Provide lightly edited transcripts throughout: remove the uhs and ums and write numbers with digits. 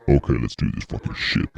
Okay, let's do this fucking shit.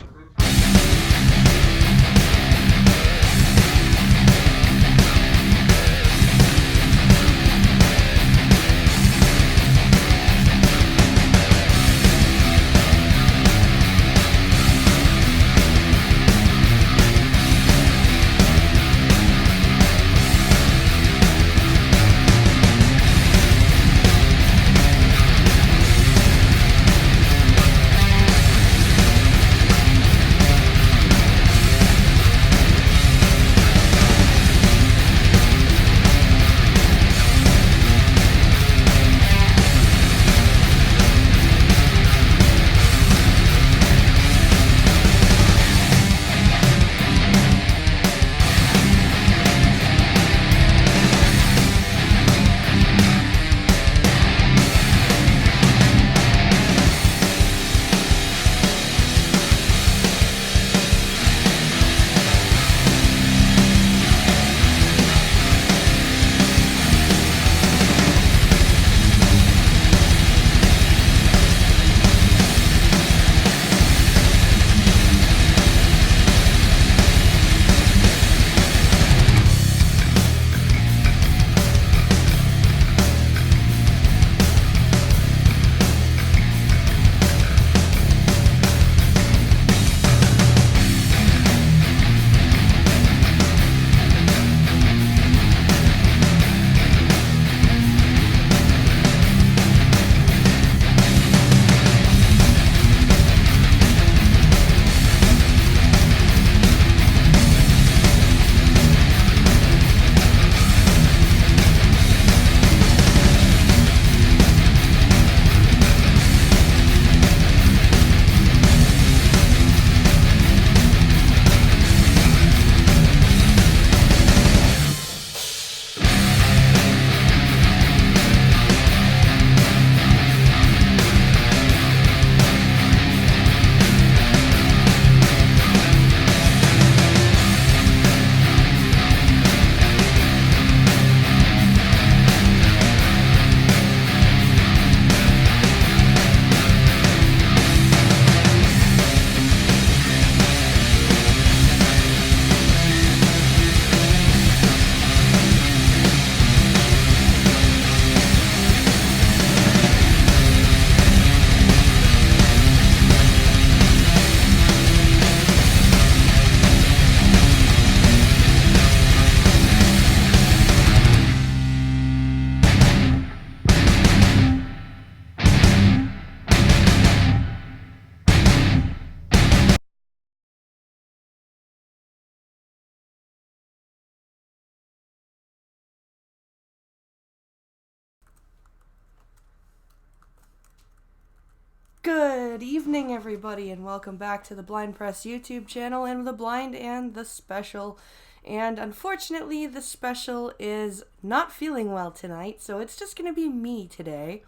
Good evening, everybody, and welcome back to the Blind Press YouTube channel and the Blind and the Special. And unfortunately, the Special is not feeling well tonight, so it's just going to be me today.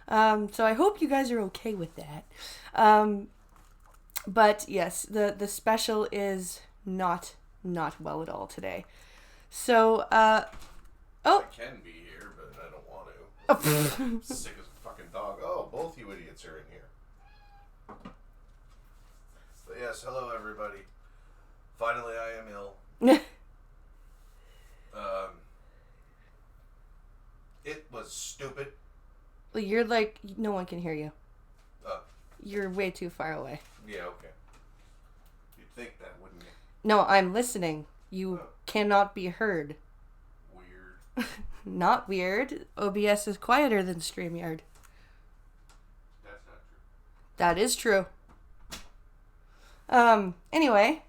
So I hope you guys are okay with that. But yes, the Special is not well at all today. So, I can be here, but I don't want to. I'm sick as a fucking dog. Oh, both you idiots are in here. But yes, hello everybody. Finally, I am ill. It was stupid. You're like, no one can hear you. Uh, You're way too far away. yeah, okay. You'd think that, wouldn't you? No, I'm listening. You cannot be heard. Weird. Not weird. OBS is quieter than StreamYard. That's not true. That is true. Anyway.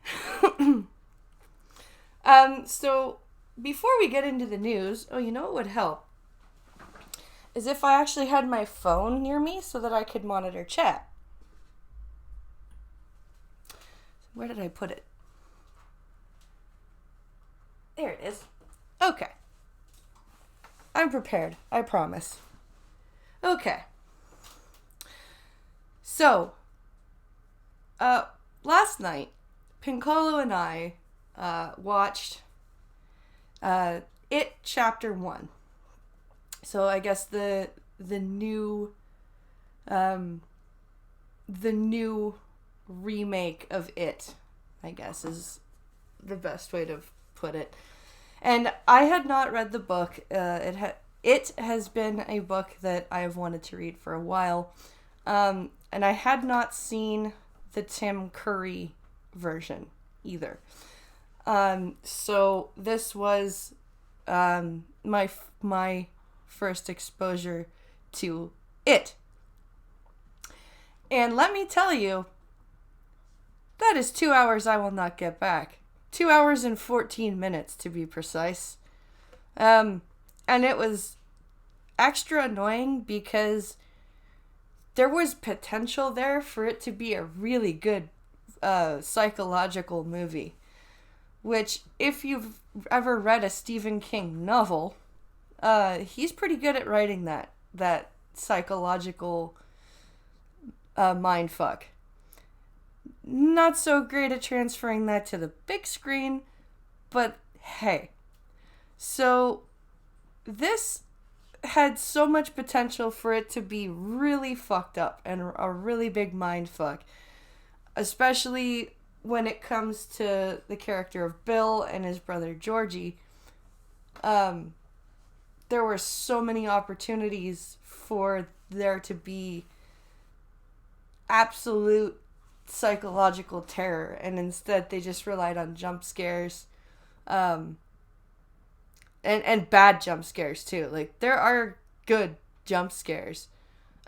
So before we get into the news, you know what would help? Is if I actually had my phone near me so that I could monitor chat. Where did I put it? There it is. Okay. I'm prepared. I promise. Okay. So, last night, Pincolo and I watched It Chapter 1. So I guess the new the new remake of It, I guess is the best way to put it. And I had not read the book. It has been a book that I have wanted to read for a while. And I had not seen the Tim Curry version either. So this was my first exposure to It. And let me tell you, that is 2 hours I will not get back. 2 hours and 14 minutes to be precise. And it was extra annoying because there was potential there for it to be a really good psychological movie. Which, if you've ever read a Stephen King novel, he's pretty good at writing that psychological mindfuck. Not so great at transferring that to the big screen, but hey. So, this had so much potential for it to be really fucked up and a really big mindfuck. Especially when it comes to the character of Bill and his brother Georgie. There were so many opportunities for there to be absolute psychological terror, and instead they just relied on jump scares, and bad jump scares too. Like, there are good jump scares.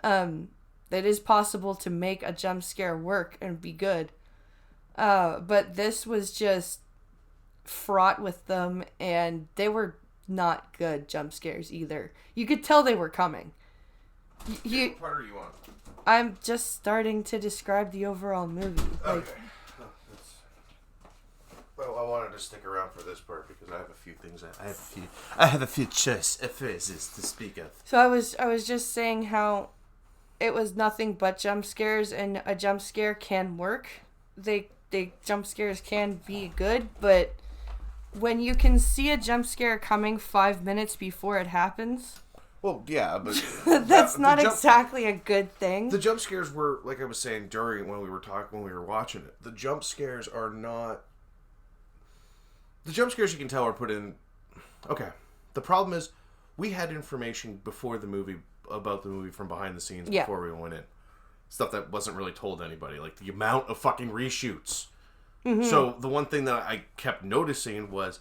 It is possible to make a jump scare work and be good, but this was just fraught with them, and they were not good jump scares either. You could tell they were coming. What part are you on? I'm just starting to describe the overall movie. Okay. Well, I wanted to stick around for this part because I have a few things. I have a few choice phrases to speak of. So I was just saying how it was nothing but jump scares, and a jump scare can work. They jump scares can be good, but when you can see a jump scare coming 5 minutes before it happens. Well, yeah, but that's not exactly a good thing. The jump scares were, like I was saying when we were watching it. The jump scares are not. The jump scares you can tell are put in. Okay, the problem is we had information before the movie about the movie from behind the scenes before we went in. Stuff that wasn't really told to anybody, like the amount of fucking reshoots. Mm-hmm. So the one thing that I kept noticing was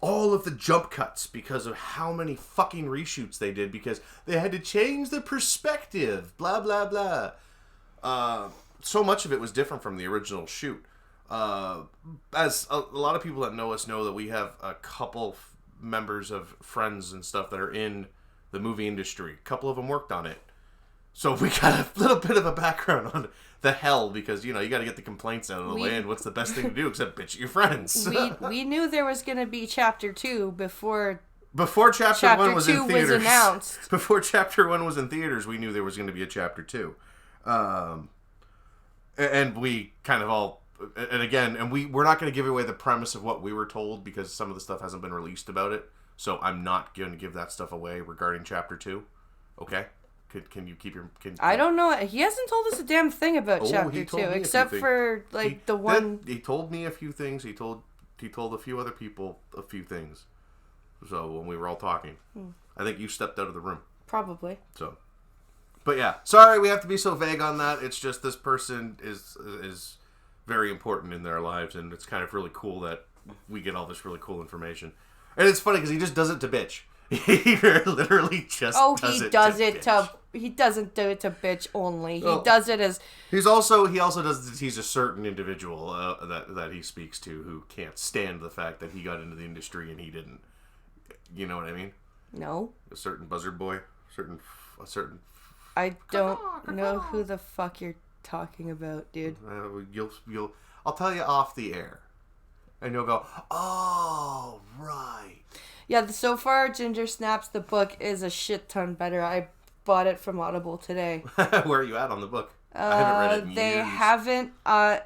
all of the jump cuts because of how many fucking reshoots they did because they had to change the perspective, blah, blah, blah. So much of it was different from the original shoot. As a lot of people that know us know that we have a couple members of friends and stuff that are in the movie industry. A couple of them worked on it. So we got a little bit of a background on the hell because, you got to get the complaints out of the way, and what's the best thing to do except bitch at your friends? We knew there was going to be Chapter 2 before Chapter 1 was in theaters. Was announced. Before Chapter 1 was in theaters, we knew there was going to be a Chapter 2. And we kind of all... And again, we're not going to give away the premise of what we were told because some of the stuff hasn't been released about it. So I'm not going to give that stuff away regarding Chapter 2. Okay? Can you keep your... I don't know. He hasn't told us a damn thing about Chapter 2, except for, the one... He told me a few things. He told a few other people a few things. So, when we were all talking. I think you stepped out of the room. Probably. So... But yeah. Sorry we have to be so vague on that. It's just this person is very important in their lives, and it's kind of really cool that we get all this really cool information. And it's funny because he just does it to bitch. He literally just he doesn't do it to bitch only. Well, he does it as... He also does it. He's a certain individual that he speaks to who can't stand the fact that he got into the industry and he didn't. You know what I mean? No. A certain buzzard boy. A certain... I don't know who the fuck you're talking about, dude. I'll tell you off the air. And you'll go, oh, right. Yeah, so far, Ginger Snaps, the book, is a shit ton better. I bought it from Audible today. Where are you at on the book? I haven't read it in they years. Haven't, Why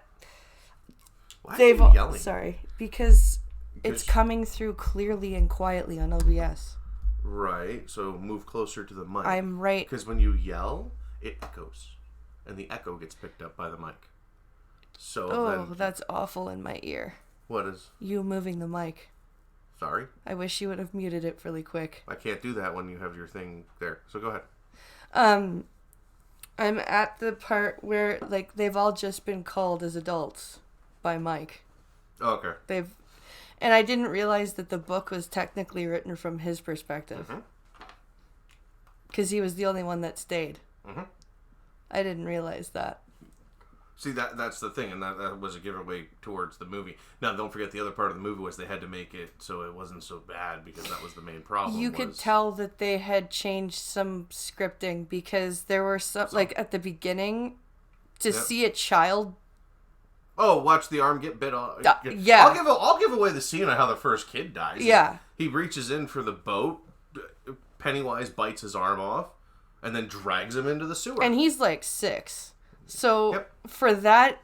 are you yelling? Sorry, because it's coming through clearly and quietly on OBS. Right, so move closer to the mic. I'm right. Because when you yell, it echoes. and the echo gets picked up by the mic. So Oh, then, that's awful in my ear. what is? You moving the mic. Sorry, I wish you would have muted it really quick. I can't do that when you have your thing there. So go ahead. I'm at the part where, like, they've all just been called as adults by Mike. Oh, okay. And I didn't realize that the book was technically written from his perspective. Because he was the only one that stayed. I didn't realize that. See, that's the thing, and that was a giveaway towards the movie. Now, don't forget the other part of the movie was they had to make it so it wasn't so bad, because that was the main problem. You could tell that they had changed some scripting, because there were some, like, at the beginning, to see a child... Oh, watch the arm get bit off. Yeah. I'll give away the scene of how the first kid dies. Yeah. He reaches in for the boat, Pennywise bites his arm off, and then drags him into the sewer. And he's, like, 6. So, for that,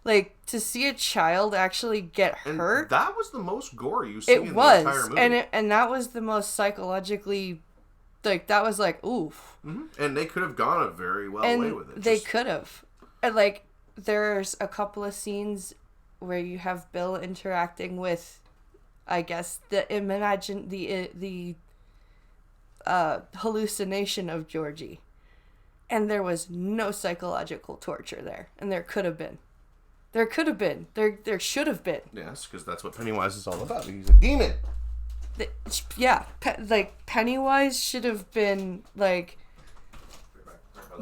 like, to see a child actually get hurt... That was the most gore you see in the entire movie. And that was the most psychologically... Like, that was like, oof. And they could have gone a very well way with it. They could have. And, like, there's a couple of scenes where you have Bill interacting with, I guess, the hallucination of Georgie. And there was no psychological torture there. And there could have been. There could have been. There should have been. Yes, because that's what Pennywise is all about. He's a demon. Pennywise should have been like,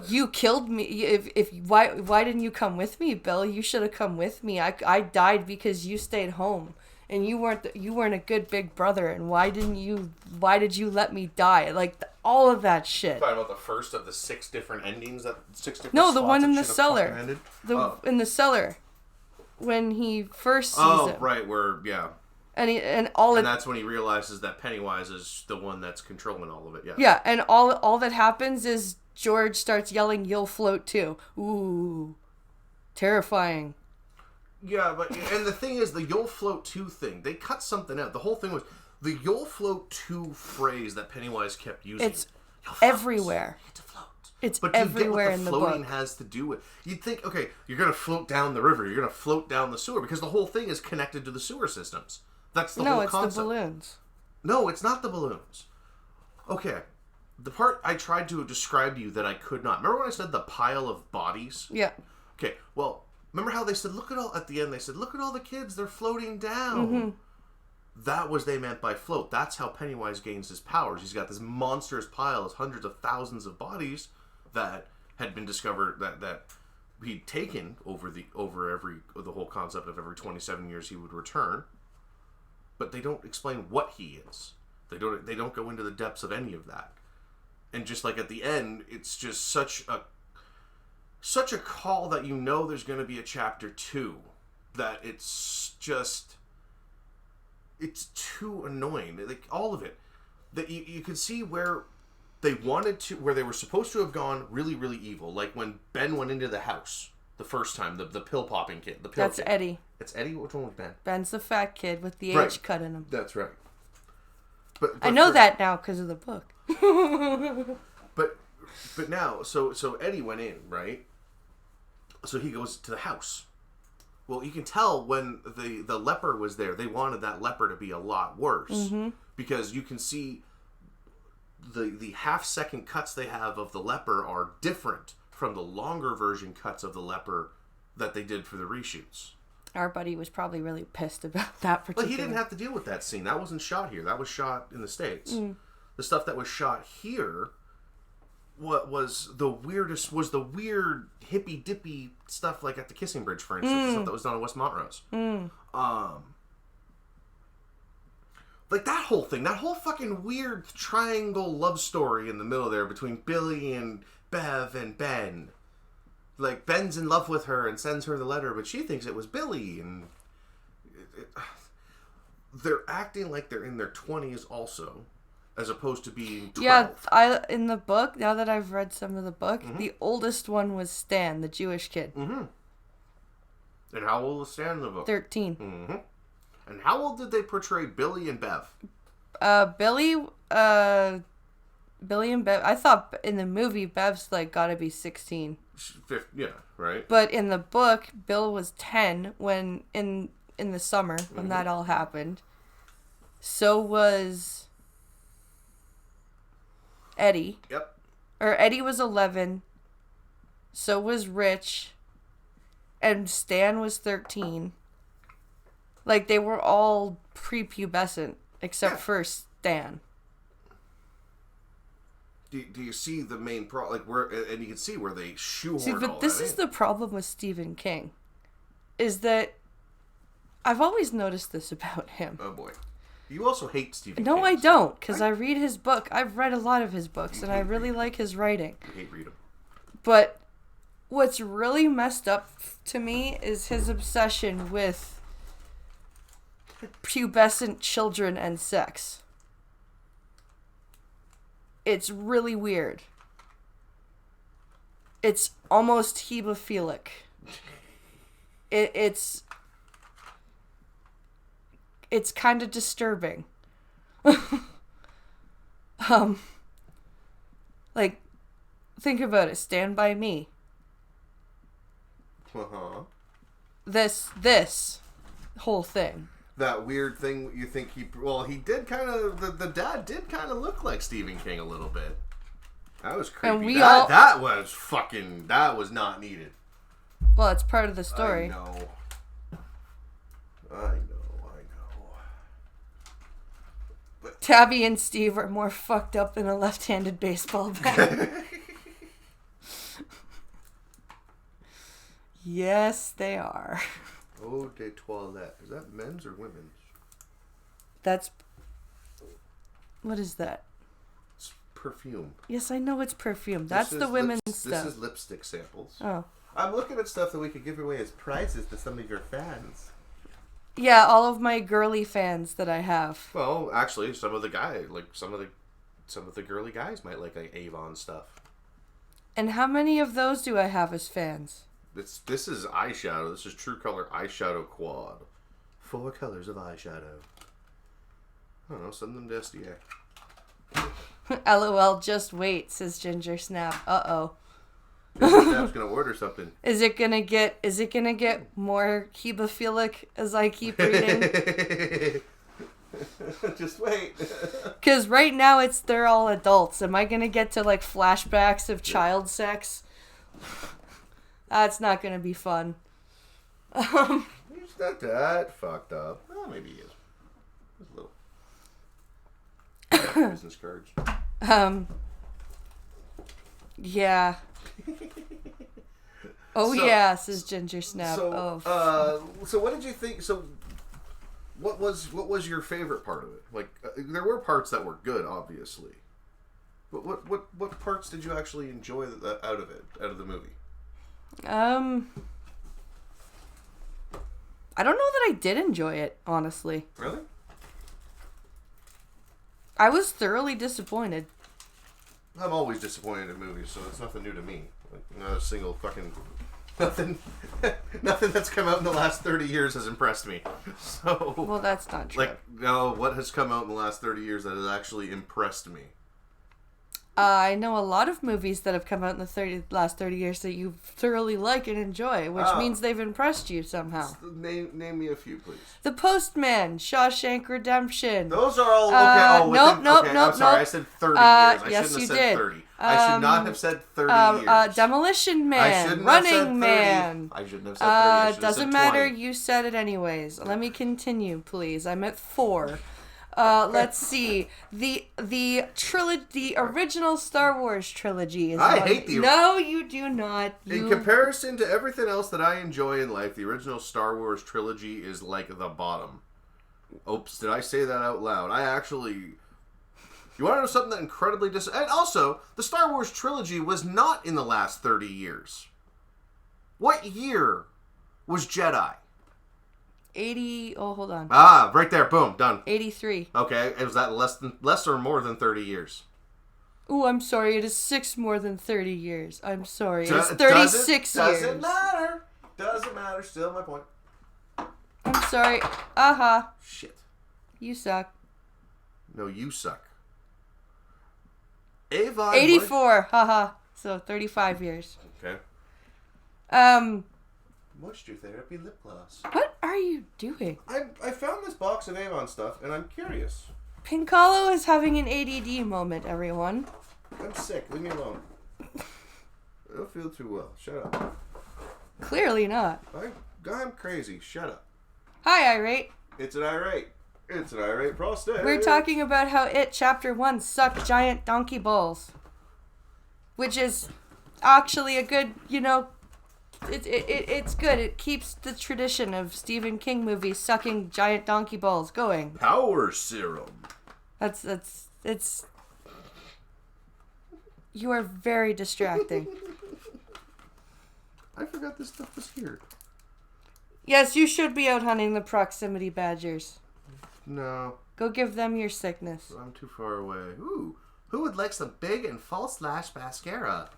you killed me. Why didn't you come with me, Bill? You should have come with me. I died because you stayed home. And you weren't a good big brother, and why did you let me die? Like, all of that shit. Talking about the first of the 6 different endings, No, the one in the cellar. In the cellar. When he first sees him. Oh, right, and that's when he realizes that Pennywise is the one that's controlling all of it, yeah. Yeah, and all that happens is George starts yelling, "You'll float too." Ooh. Terrifying. Yeah, and the thing is, the "you'll float too" thing, they cut something out. The whole thing was the "you'll float too" phrase that Pennywise kept using. It's everywhere. You get to float. It's everywhere in the book. But you get what the floating has to do with. You'd think, okay, you're going to float down the river, you're going to float down the sewer, because the whole thing is connected to the sewer systems. That's the whole concept. No, it's the balloons. No, it's not the balloons. Okay, the part I tried to describe to you that I could not. Remember when I said the pile of bodies? Yeah. Okay, well, remember how they said, at the end, they said, look at all the kids, they're floating down. That was they meant by float. That's how Pennywise gains his powers. He's got this monstrous pile of hundreds of thousands of bodies that had been discovered, that he'd taken over the whole concept of every 27 years he would return. But they don't explain what he is. They don't go into the depths of any of that. And just like at the end, it's just such a call that you know there's going to be a chapter 2, that it's too annoying. Like, all of it, that you could see where they were supposed to have gone really, really evil. Like when Ben went into the house the first time, the pill popping kid, That's kid. Eddie. It's Eddie. Which one was Ben? Ben's the fat kid with the H cut in him. That's right. But I know that now because of the book. But now, so Eddie went in, right? So he goes to the house. Well, you can tell when the leper was there, they wanted that leper to be a lot worse. Because you can see the half-second cuts they have of the leper are different from the longer version cuts of the leper that they did for the reshoots. Our buddy was probably really pissed about that particular... But he didn't have to deal with that scene. That wasn't shot here. That was shot in the States. The stuff that was shot here... What was the weirdest was the weird hippy dippy stuff, like at the Kissing Bridge, for instance, stuff that was done in West Montrose. Like that whole thing, that whole fucking weird triangle love story in the middle there between Billy and Bev and Ben. Like, Ben's in love with her and sends her the letter, but she thinks it was Billy, and they're acting like they're in their 20s also. As opposed to being 12. Yeah, in the book, now that I've read some of the book, the oldest one was Stan, the Jewish kid. And how old was Stan in the book? 13. And how old did they portray Billy and Bev? Billy and Bev, I thought in the movie, Bev's, like, gotta be 16. Yeah, right. But in the book, Bill was 10 when in the summer when that all happened. So was Eddie. Yep. Or Eddie was 11. So was Rich. And Stan was 13. Like, they were all prepubescent except for Stan. Do you see the main like where, and you can see where they shoehorned See, all but this that is in. the problem with Stephen King, is that I've always noticed this about him. Oh boy, you also hate Stephen No, King. I don't, because I read his book. I've read a lot of his books, and I really like his writing. You hate read him. But what's really messed up to me is his obsession with pubescent children and sex. It's really weird. It's almost hemophilic. It's kind of disturbing. Like, think about it. Stand By Me. Uh-huh. This whole thing. That weird thing you think he did kind of, the dad did kind of look like Stephen King a little bit. That was creepy. And that was not needed. Well, it's part of the story. I know. But Tabby and Steve are more fucked up than a left-handed baseball bat. Yes, they are. Eau de toilette. Is that men's or women's? That's... What is that? It's perfume. Yes, I know it's perfume. That's the women's stuff. This is lipstick samples. Oh. I'm looking at stuff that we could give away as prizes to some of your fans. Yeah, all of my girly fans that I have. Well, actually, some of the girly guys might like Avon stuff. And how many of those do I have as fans? This is eyeshadow. This is True Color Eyeshadow Quad. 4 colors of eyeshadow. I don't know. Send them to SDA. LOL, just wait, says Ginger Snap. Uh-oh. Snap's gonna order something. Is it gonna get more hemophilic as I keep reading? Just wait. Because right now they're all adults. Am I gonna get to like flashbacks of child sex? That's not gonna be fun. He's not that fucked up. Well, maybe he is. Just a little. Business cards. Yeah. Oh So- yeah, says Ginger Snap. So, so what did you think? So, what was your favorite part of it? Like, there were parts that were good, obviously. But what parts did you actually enjoy out of the movie? I don't know that I did enjoy it, honestly. Really? I was thoroughly disappointed. I'm always disappointed in movies, so it's nothing new to me. Like, not a single fucking nothing that's come out in the last 30 years has impressed me. So, Well, that's not true. like, no, what has come out in the last 30 years that has actually impressed me? I know a lot of movies that have come out in the last 30 years that you thoroughly like and enjoy, which means they've impressed you somehow. Name me a few, please. The Postman, Shawshank Redemption. Those are all okay. Nope. I'm sorry, I said 30 years. I yes, shouldn't you have said did. 30. I should not have said 30 years. Demolition I Man, shouldn't have said Running 30. Man. I shouldn't have said 30. I should have Doesn't said matter. 20. You said it anyways. Let me continue, please. I'm at 4. Let's see. The trilogy, the original Star Wars trilogy is. I hate the. No, you do not. In comparison to everything else that I enjoy in life, the original Star Wars trilogy is like the bottom. Oops, did I say that out loud? I actually. You want to know something that incredibly and also, the Star Wars trilogy was not in the last 30 years. What year was Jedi? 80. Oh, hold on. Ah, right there. Boom. Done. 83. Okay. Was that less or more than 30 years? Ooh, I'm sorry. It is 6 more than 30 years. I'm sorry. It's 36 years. Doesn't matter. Doesn't matter. Still my point. I'm sorry. Aha. Shit. You suck. No, you suck. Avon. 84. Haha. So 35 years. Okay. Moisture therapy lip gloss. What are you doing? I found this box of Avon stuff, and I'm curious. Pincalo is having an ADD moment, everyone. I'm sick. Leave me alone. I don't feel too well. Shut up. Clearly not. I'm crazy. Shut up. Hi, Irate. It's an irate. It's an irate prostate. We're talking about how It Chapter 1 sucked giant donkey balls. Which is actually a good, it's good. It keeps the tradition of Stephen King movies sucking giant donkey balls going. Power serum. It's... You are very distracting. I forgot this stuff was here. Yes, you should be out hunting the proximity badgers. No. Go give them your sickness. I'm too far away. Ooh. Who would like some big and false lash mascara?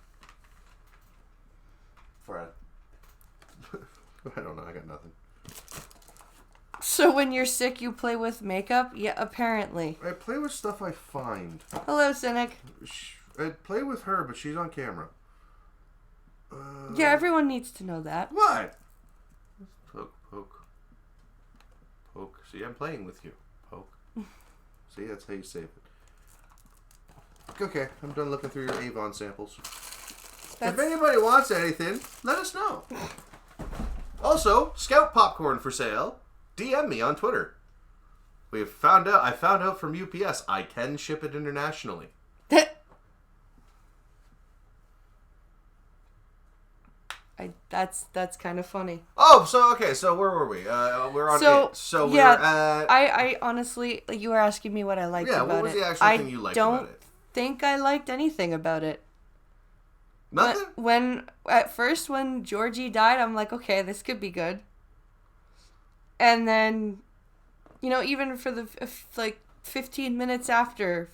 I don't know. I got nothing. So when you're sick, you play with makeup? Yeah, apparently. I play with stuff I find. Hello, Cynic. I play with her, but she's on camera. Yeah, everyone needs to know that. What? Poke, poke. Poke. See, I'm playing with you. Poke. See, that's how you save it. Okay, I'm done looking through your Avon samples. If anybody wants anything, let us know. Also, Scout popcorn for sale. DM me on Twitter. I found out from UPS I can ship it internationally. That's kind of funny. Oh, so where were we? We're on it. So yeah, we're at... I honestly, you were asking me what I liked about it. Yeah, what was the actual thing you liked about it? I don't think I liked anything about it. Nothing? At first, when Georgie died, I'm like, okay, this could be good. And then, even for the, 20 minutes after,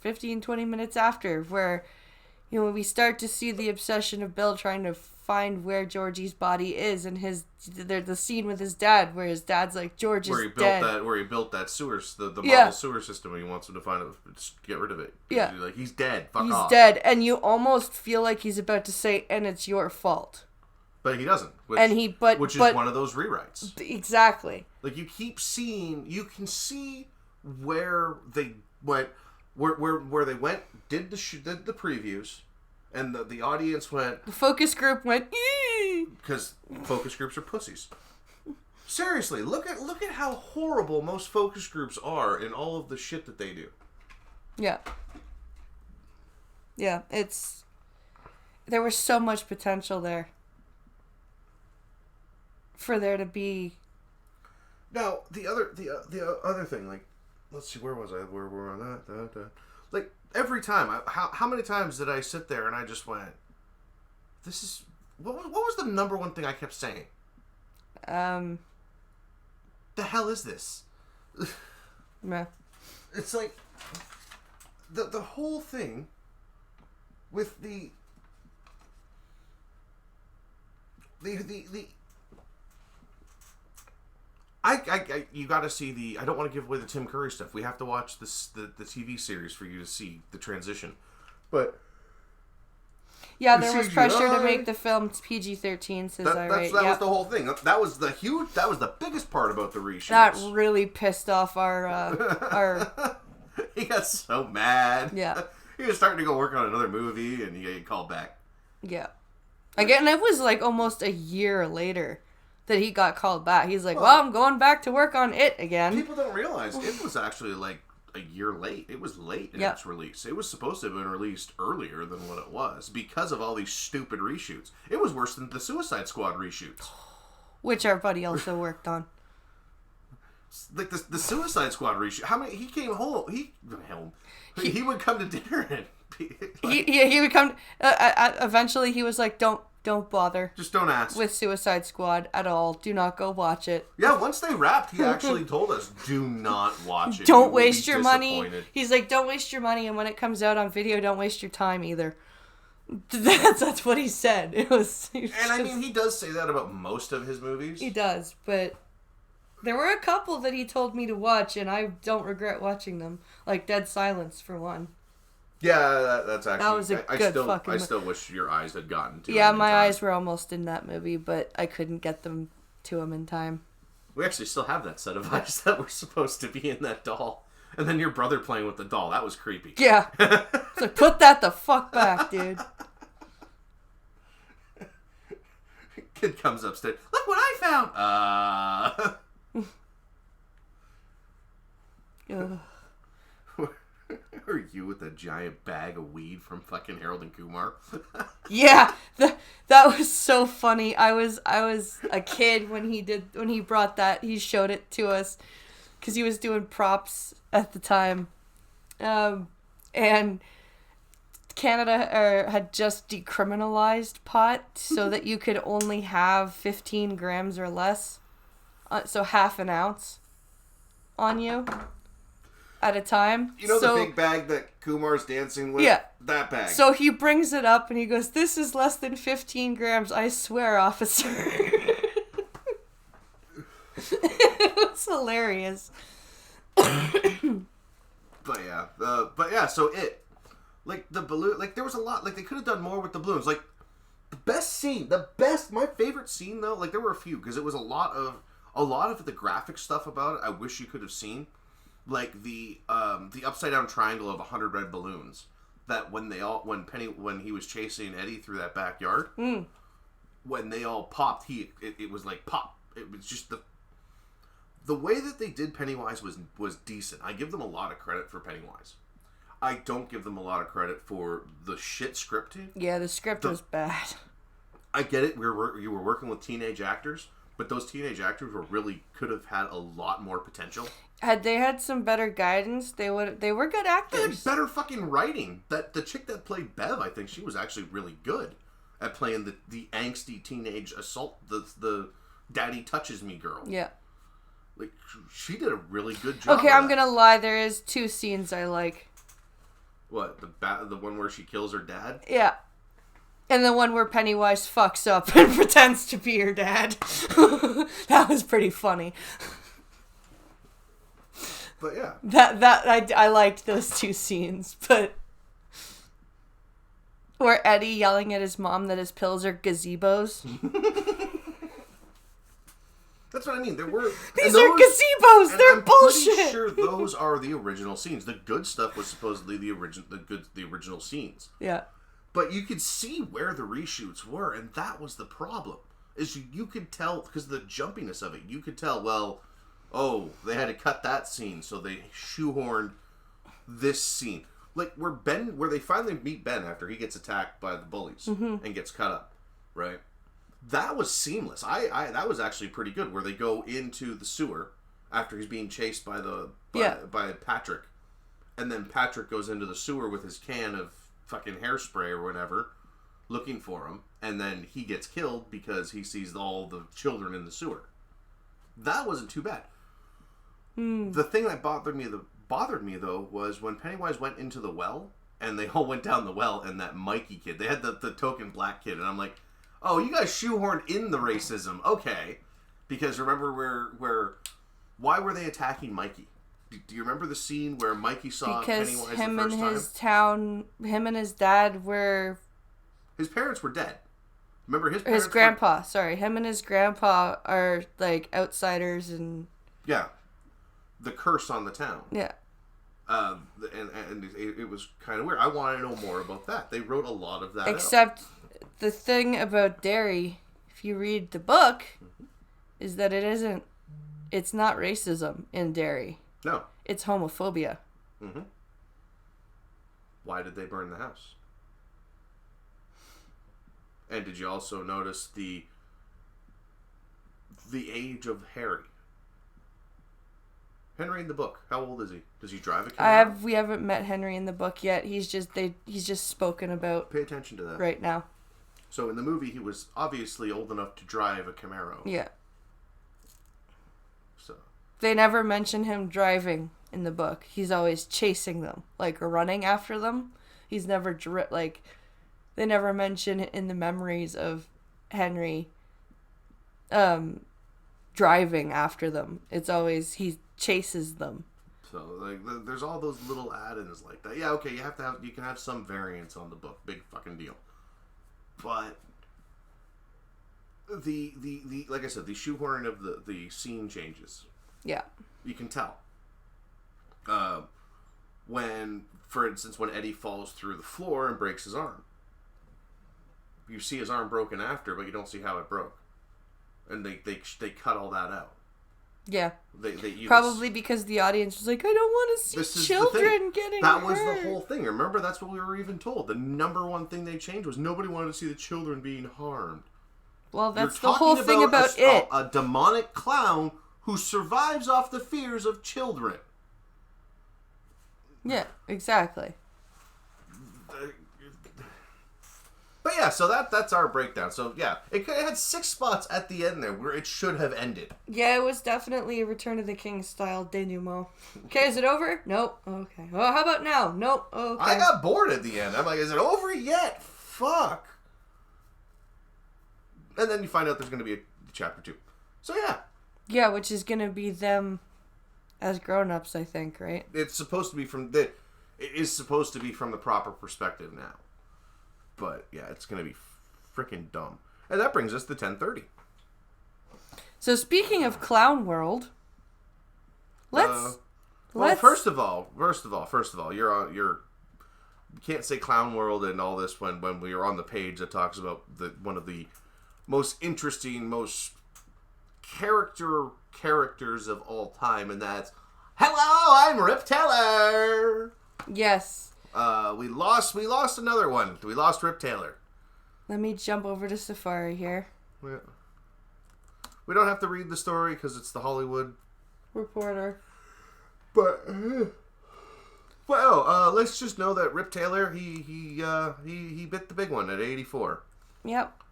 where, we start to see the obsession of Bill trying to find where Georgie's body is, and the scene with his dad, where his dad's like, George is dead. Where he built that sewer, the model sewer system, and he wants him to find it, just get rid of it. Yeah. He's like, he's dead, fuck off. He's dead, and you almost feel like he's about to say, and it's your fault. But he doesn't. Which is one of those rewrites. Exactly. Like, you can see where they went, where they went, did the previews, and the audience went... The focus group went... Because focus groups are pussies. Seriously, look at how horrible most focus groups are in all of the shit that they do. Yeah. Yeah, there was so much potential there. For there to be... Now, the other thing, like, let's see, where was I? Where were we on that? Like, every time, how many times did I sit there and I just went, this is... What was the number one thing I kept saying? The hell is this? Meh. It's like, the whole thing with the you got to see I don't want to give away the Tim Curry stuff. We have to watch the TV series for you to see the transition. But yeah, there was pressure to make the film PG-13. That was the whole thing. That was the biggest part about the reshoots. That really pissed off our. He got so mad. Yeah. He was starting to go work on another movie, and he got called back. Yeah. Again, it was like almost a year later that he got called back. He's like, well, I'm going back to work on it again. People don't realize it was actually like a year late. It was late in its release. It was supposed to have been released earlier than what it was because of all these stupid reshoots. It was worse than the Suicide Squad reshoots. Which our buddy also worked on. Like the Suicide Squad reshoot. How many? He came home. He would come to dinner and he would come. Eventually, he was like, "Don't bother. Just don't ask with Suicide Squad at all. Do not go watch it." Yeah, once they wrapped, he actually told us, "Do not watch it. Don't waste your money." He's like, "Don't waste your money, and when it comes out on video, don't waste your time either." That's what he said. It was I mean, he does say that about most of his movies. He does, but there were a couple that he told me to watch, and I don't regret watching them. Like Dead Silence, for one. Yeah, that's actually. That was a good fucking. I still wish your eyes had gotten to. Yeah, it in my time. eyes were almost in that movie, but I couldn't get them to him in time. We actually still have that set of eyes that were supposed to be in that doll, and then your brother playing with the doll. That was creepy. Yeah, it's like put that the fuck back, dude. Kid comes upstairs. Look what I found. Ugh. Or you with a giant bag of weed from fucking Harold and Kumar. Yeah, that was so funny. I was a kid when he brought that. He showed it to us because he was doing props at the time, and Canada had just decriminalized pot so that you could only have 15 grams or less, so half an ounce on you at a time. You know the big bag that Kumar's dancing with? Yeah. That bag. So he brings it up and he goes, "This is less than 15 grams, I swear, officer." It was hilarious. But yeah, so like the balloon, like there was a lot, like they could have done more with the balloons. Like my favorite scene though, like there were a few because it was a lot of the graphic stuff about it. I wish you could have seen. Like the upside down triangle of 100 red balloons that when he was chasing Eddie through that backyard, when they all popped, it was like pop. It was just the way that they did Pennywise was decent. I give them a lot of credit for Pennywise. I don't give them a lot of credit for the shit scripting. Yeah, the script was bad. I get it. You were working with teenage actors, but those teenage actors could have had a lot more potential. Had they had some better guidance, they were good actors. They had better fucking writing. That the chick that played Bev, I think she was actually really good at playing the angsty teenage assault, the daddy touches me girl. Yeah. Like she did a really good job. Okay, I'm gonna lie. There is two scenes I like. What, the one where she kills her dad? Yeah. And the one where Pennywise fucks up and pretends to be her dad. That was pretty funny. But yeah. I liked those two scenes, but where Eddie yelling at his mom that his pills are gazebos. That's what I mean. These are gazebos. They're bullshit. I'm pretty sure those are the original scenes. The good stuff was supposedly the original scenes. Yeah. But you could see where the reshoots were, and that was the problem. Is you could tell because of the jumpiness of it. You could tell. Well, they had to cut that scene, so they shoehorned this scene. Like where they finally meet Ben after he gets attacked by the bullies and gets cut up, right? That was seamless. That was actually pretty good. Where they go into the sewer after he's being chased by by Patrick, and then Patrick goes into the sewer with his can of fucking hairspray or whatever, looking for him, and then he gets killed because he sees all the children in the sewer. That wasn't too bad. The thing that bothered me though was when Pennywise went into the well and they all went down the well, and that Mikey kid, they had the token black kid, and I'm like, oh, you guys shoehorned in the racism, okay? Because remember why were they attacking Mikey? Do you remember the scene where Mikey saw Pennywise the first time? Him and his dad were... His parents were dead. Remember his parents? His grandpa, sorry. Him and his grandpa are, like, outsiders and... Yeah. The curse on the town. Yeah. And it was kind of weird. I want to know more about that. They wrote a lot of that Except the thing about Derry, if you read the book, is that it's not racism in Derry. No. It's homophobia. Mm-hmm. Why did they burn the house? And did you also notice the age of Harry? Henry in the book, how old is he? Does he drive a Camaro? We haven't met Henry in the book yet. He's just spoken about. Pay attention to that. Right now. So in the movie, he was obviously old enough to drive a Camaro. Yeah. So. They never mention him driving in the book. He's always chasing them, like running after them. He's never they never mention in the memories of Henry driving after them. It's always he chases them. So like, there's all those little add-ins like that. Yeah, okay, you can have some variance on the book, big fucking deal. But the like I said, the shoehorning of the scene changes. Yeah. You can tell. When, for instance, when Eddie falls through the floor and breaks his arm. You see his arm broken after, but you don't see how it broke. And they cut all that out. Yeah. They use, probably because the audience was like, I don't want to see children getting hurt. That was the whole thing. Remember, that's what we were even told. The number one thing they changed was nobody wanted to see the children being harmed. Well, that's the whole thing about it. A demonic clown who survives off the fears of children. Yeah, exactly. But yeah, so that's our breakdown. So yeah, it had 6 spots at the end there where it should have ended. Yeah, it was definitely a Return of the King style denouement. Okay, is it over? Nope. Okay. Well, how about now? Nope. Okay. I got bored at the end. I'm like, is it over yet? Fuck. And then you find out there's going to be a chapter 2. So yeah. Yeah, which is going to be them as grown-ups, I think, right? It's supposed to be it is supposed to be from the proper perspective now. But yeah, it's going to be freaking dumb. And that brings us to 10:30. So speaking of Clown World, let's first of all, you can't say Clown World and all this when we are on the page that talks about one of the most interesting, most characters of all time, and that's hello, I'm Rip Taylor. Yes. We lost another one. We lost Rip Taylor. Let me jump over to Safari here. Yeah. We don't have to read the story because it's the Hollywood Reporter. But let's just know that Rip Taylor he bit the big one at 84. Yep.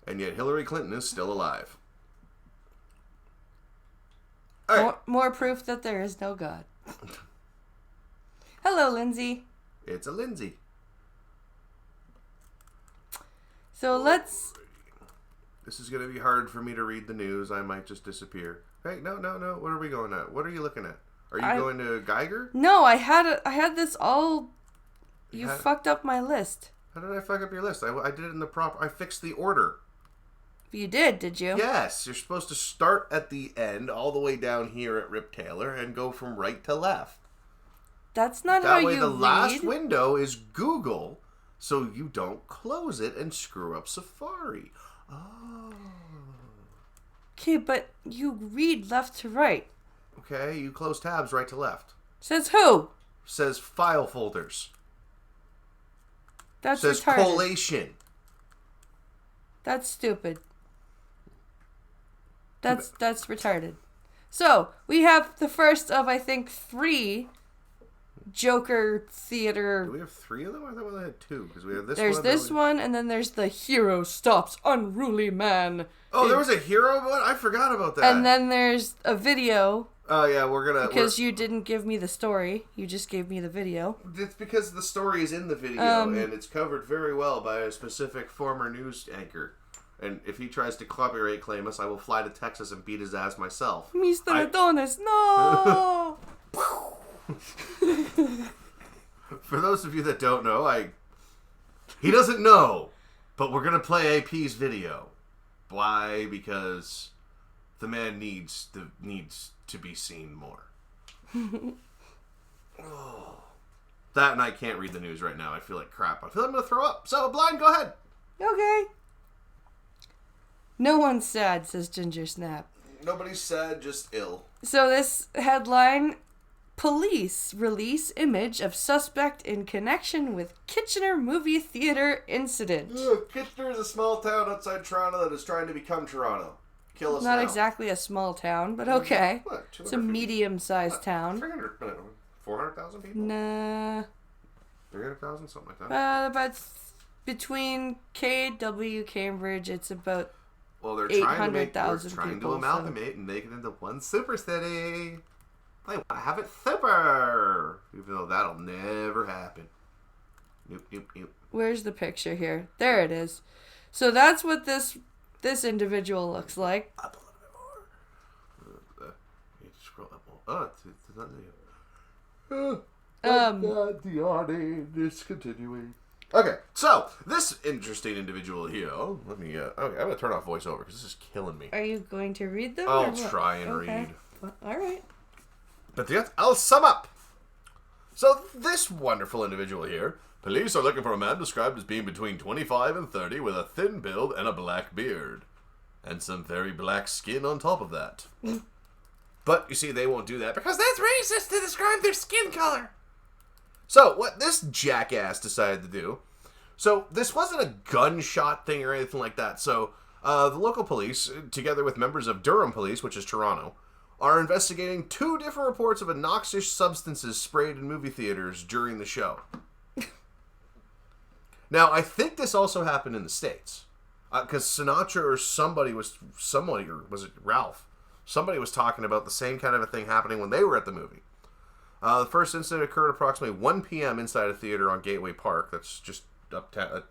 And yet Hillary Clinton is still alive. All right. More proof that there is no God. Hello, Lindsay. It's a Lindsay. So let's... This is going to be hard for me to read the news. I might just disappear. Hey, no. What are we going at? What are you looking at? Are you going to Geiger? No, I had this all... You fucked up my list. How did I fuck up your list? I did it in the proper... I fixed the order. You did you? Yes. You're supposed to start at the end, all the way down here at Rip Taylor, and go from right to left. That's not how you read. That way the last window is Google, so you don't close it and screw up Safari. Oh. Okay, but you read left to right. Okay, you close tabs right to left. Says who? Says file folders. That's says retarded. collation. That's stupid. That's retarded. So, we have the first of, I think, 3 Joker theater. Do we have 3 of them? I thought we only had 2. Because we have this there's one. There's this one, and then there's the hero stops unruly man. Oh, there was a hero one? I forgot about that. And then there's a video. Oh, yeah, Because you didn't give me the story. You just gave me the video. It's because the story is in the video, and it's covered very well by a specific former news anchor. And if he tries to copyright claim us, I will fly to Texas and beat his ass myself. Mr. Adonis, no! For those of you that don't know, he doesn't know, but we're going to play AP's video. Why? Because the man needs to be seen more. Oh. That and I can't read the news right now. I feel like crap. I feel like I'm going to throw up. So, Blind, go ahead. Okay. No one's sad, says Ginger Snap. Nobody's sad, just ill. So this headline, police release image of suspect in connection with Kitchener movie theater incident. Kitchener is a small town outside Toronto that is trying to become Toronto. Kill us Not now. exactly a small town, but okay. What? It's a medium-sized town. 400,000 people? Nah. 300,000, something like that. About between KW Cambridge, it's about... Well, they're trying people, to amalgamate and make it into one super city. They want to have it super, even though that'll never happen. Nope. Where's the picture here? There it is. So that's what this individual looks like. Up a little bit more. You scroll up more. Oh, it's not there. The discontinuing. Okay, so this interesting individual here. Let me. Okay, I'm gonna turn off voiceover because this is killing me. Are you going to read them? I'll or what? try and read. All right. But yes, I'll sum up. So this wonderful individual here. Police are looking for a man described as being between 25 and 30 with a thin build and a black beard. And some very black skin on top of that. But, you see, they won't do that because that's racist to describe their skin color. So, what this jackass decided to do... So, this wasn't a gunshot thing or anything like that. So, the local police, together with members of Durham Police, which is Toronto, are investigating 2 different reports of noxious substances sprayed in movie theaters during the show. Now, I think this also happened in the States. Because Sinatra or somebody, or was it Ralph? Somebody was talking about the same kind of a thing happening when they were at the movie. The first incident occurred approximately 1 p.m. inside a theater on Gateway Park. That's just uptown.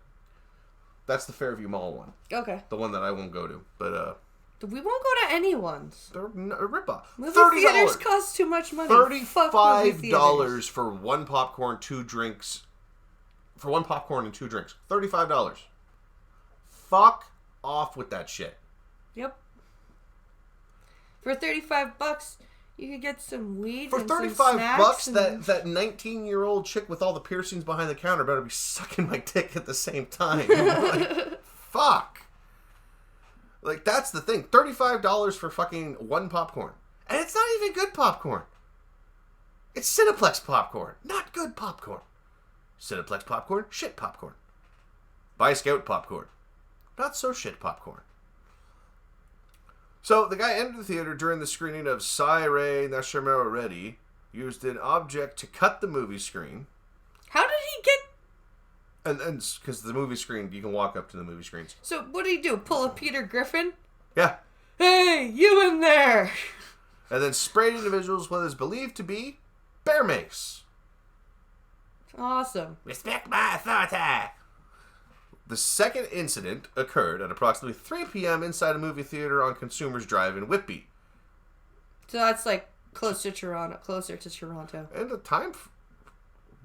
That's the Fairview Mall one. Okay. The one that I won't go to. But, we won't go to anyone's. they're a ripoff. Movie $30. theaters cost too much money. $35 for one popcorn, 2 drinks. For one popcorn and 2 drinks. $35. Fuck off with that shit. Yep. For $35, you could get some weed. For and $35, some snacks and... that 19-year-old chick with all the piercings behind the counter better be sucking my dick at the same time. Like, fuck. Like, that's the thing. $35 for fucking 1 popcorn. And it's not even good popcorn. It's Cineplex popcorn. Not good popcorn. Cineplex popcorn, shit popcorn. Boy Scout popcorn. Not so shit popcorn. So, the guy entered the theater during the screening of Saire Nashimura Ready, used an object to cut the movie screen. How did he get... And because the movie screen, you can walk up to the movie screens. So, what did he do? Pull a Peter Griffin? Yeah. Hey, you in there! And then sprayed individuals with what is believed to be bear mace. Awesome. Respect my authority. The second incident occurred at approximately 3 p.m. inside a movie theater on Consumers Drive in Whitby. So that's like closer to Toronto. And the time,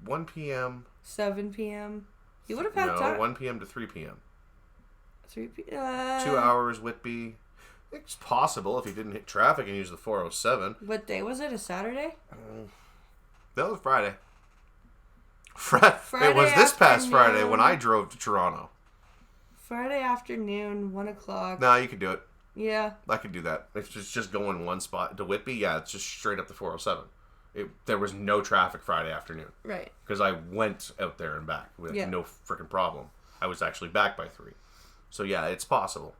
1 p.m. 7 p.m. You would have had time. 1 p.m. to 3 p.m. 3 p.m. 2 hours, Whitby. It's possible if you didn't hit traffic and use the 407. What day was it? A Saturday? That was Friday. Friday. It was this past Friday when I drove to Toronto. Friday afternoon, 1 o'clock. No, you could do it. Yeah. I could do that. If it's just going one spot to Whitby, yeah, it's just straight up the 407. There was no traffic Friday afternoon. Right. Because I went out there and back with no freaking problem. I was actually back by 3. So yeah, it's possible.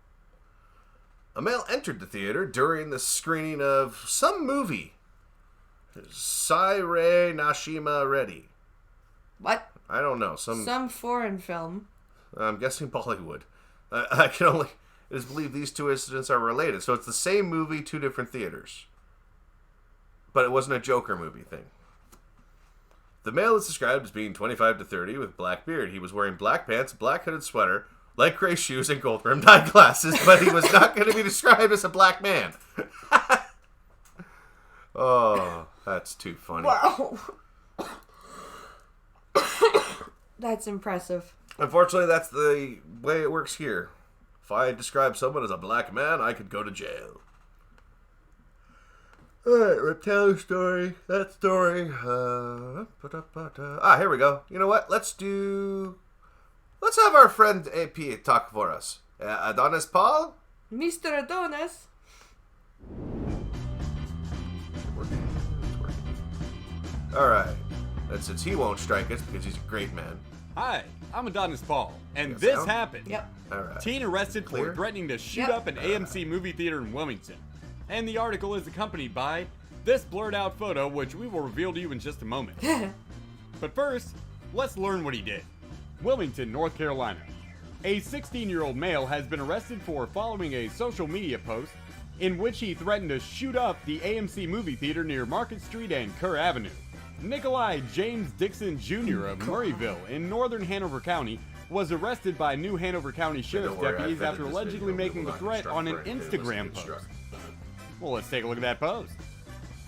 A male entered the theater during the screening of some movie. Saire Nashima Ready. What? I don't know. Some foreign film. I'm guessing Bollywood. I can only... It is believed these 2 incidents are related. So it's the same movie, 2 different theaters. But it wasn't a Joker movie thing. The male is described as being 25 to 30 with black beard. He was wearing black pants, black hooded sweater, light gray shoes, and gold-rimmed eyeglasses, but he was not going to be described as a black man. Oh, that's too funny. Wow. That's impressive. Unfortunately, that's the way it works here. If I describe someone as a black man, I could go to jail. Alright, reptile story. That story. Here we go. You know what? Let's have our friend AP talk for us. Adonis Paul? Mr. Adonis. Alright. And since he won't strike us because he's a great man. Hi, I'm Adonis Paul, and Yes, this sound? happened. Yep. Alright. Teen arrested Clear? for threatening to shoot Yep. up an AMC movie theater in Wilmington. And the article is accompanied by this blurred out photo, which we will reveal to you in just a moment. But first, let's learn what he did. Wilmington, North Carolina. A 16-year-old male has been arrested for following a social media post in which he threatened to shoot up the AMC movie theater near Market Street and Kerr Avenue. Nikolai James Dixon Jr. of Murrayville in northern Hanover County was arrested by New Hanover County Sheriff's Don't worry, I deputies vetted after this allegedly video. making It the will not threat instruct on an for anything. It Instagram was post. instruct. Well, let's take a look at that post.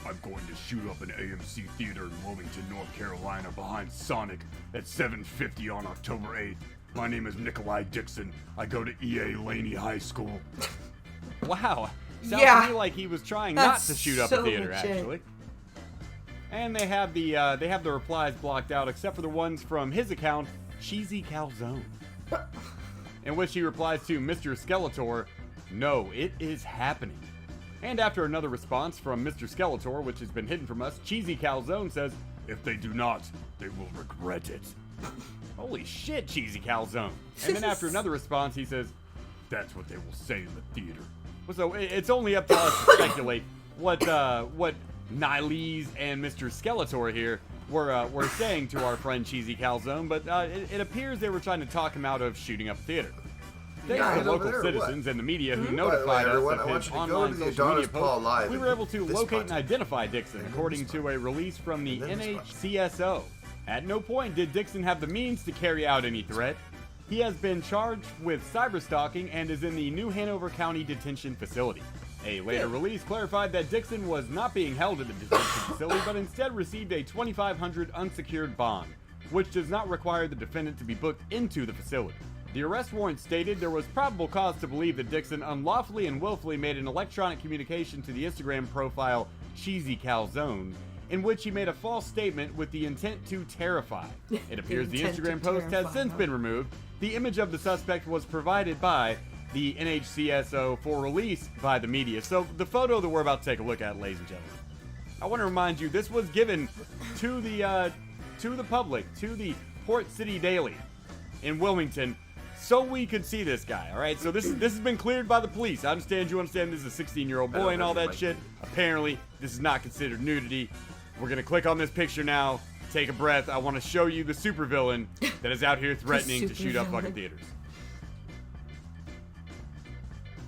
I'm going to shoot up an AMC theater in Wilmington, North Carolina behind Sonic at 7:50 on October 8th. My name is Nikolai Dixon. I go to E.A. Laney High School. Wow. Sounds to me like he was trying not to shoot up a theater, actually. And they have the replies blocked out, except for the ones from his account, Cheesy Calzone, in which he replies to Mr. Skeletor, "No, it is happening." And after another response from Mr. Skeletor, which has been hidden from us, Cheesy Calzone says, "If they do not, they will regret it." Holy shit, Cheesy Calzone. And then after another response, he says, "That's what they will say in the theater." So it's only up to us to speculate what Niles and Mr. Skeletor here were saying to our friend Cheesy Calzone, but it appears they were trying to talk him out of shooting up a theater. Thanks to the local citizens and the media who notified us of his online social media post, we were able to locate and identify Dixon, according to a release from the NHCSO. At no point did Dixon have the means to carry out any threat. He has been charged with cyberstalking and is in the New Hanover County Detention Facility. A later release clarified that Dixon was not being held at the detention facility, but instead received a $2,500 unsecured bond, which does not require the defendant to be booked into the facility. The arrest warrant stated there was probable cause to believe that Dixon unlawfully and willfully made an electronic communication to the Instagram profile Cheesy Calzone, in which he made a false statement with the intent to terrify. It appears the Instagram post has since been removed. The image of the suspect was provided by the NHCSO for release by the media. So the photo that we're about to take a look at, ladies and gentlemen, I want to remind you this was given to the public, to the Port City Daily in Wilmington, so we could see this guy. All right, so this has been cleared by the police. I understand you understand this is a 16-year-old boy and all that shit. Apparently, this is not considered nudity. We're gonna click on this picture now. Take a breath. I want to show you the supervillain that is out here threatening to shoot up fucking theaters.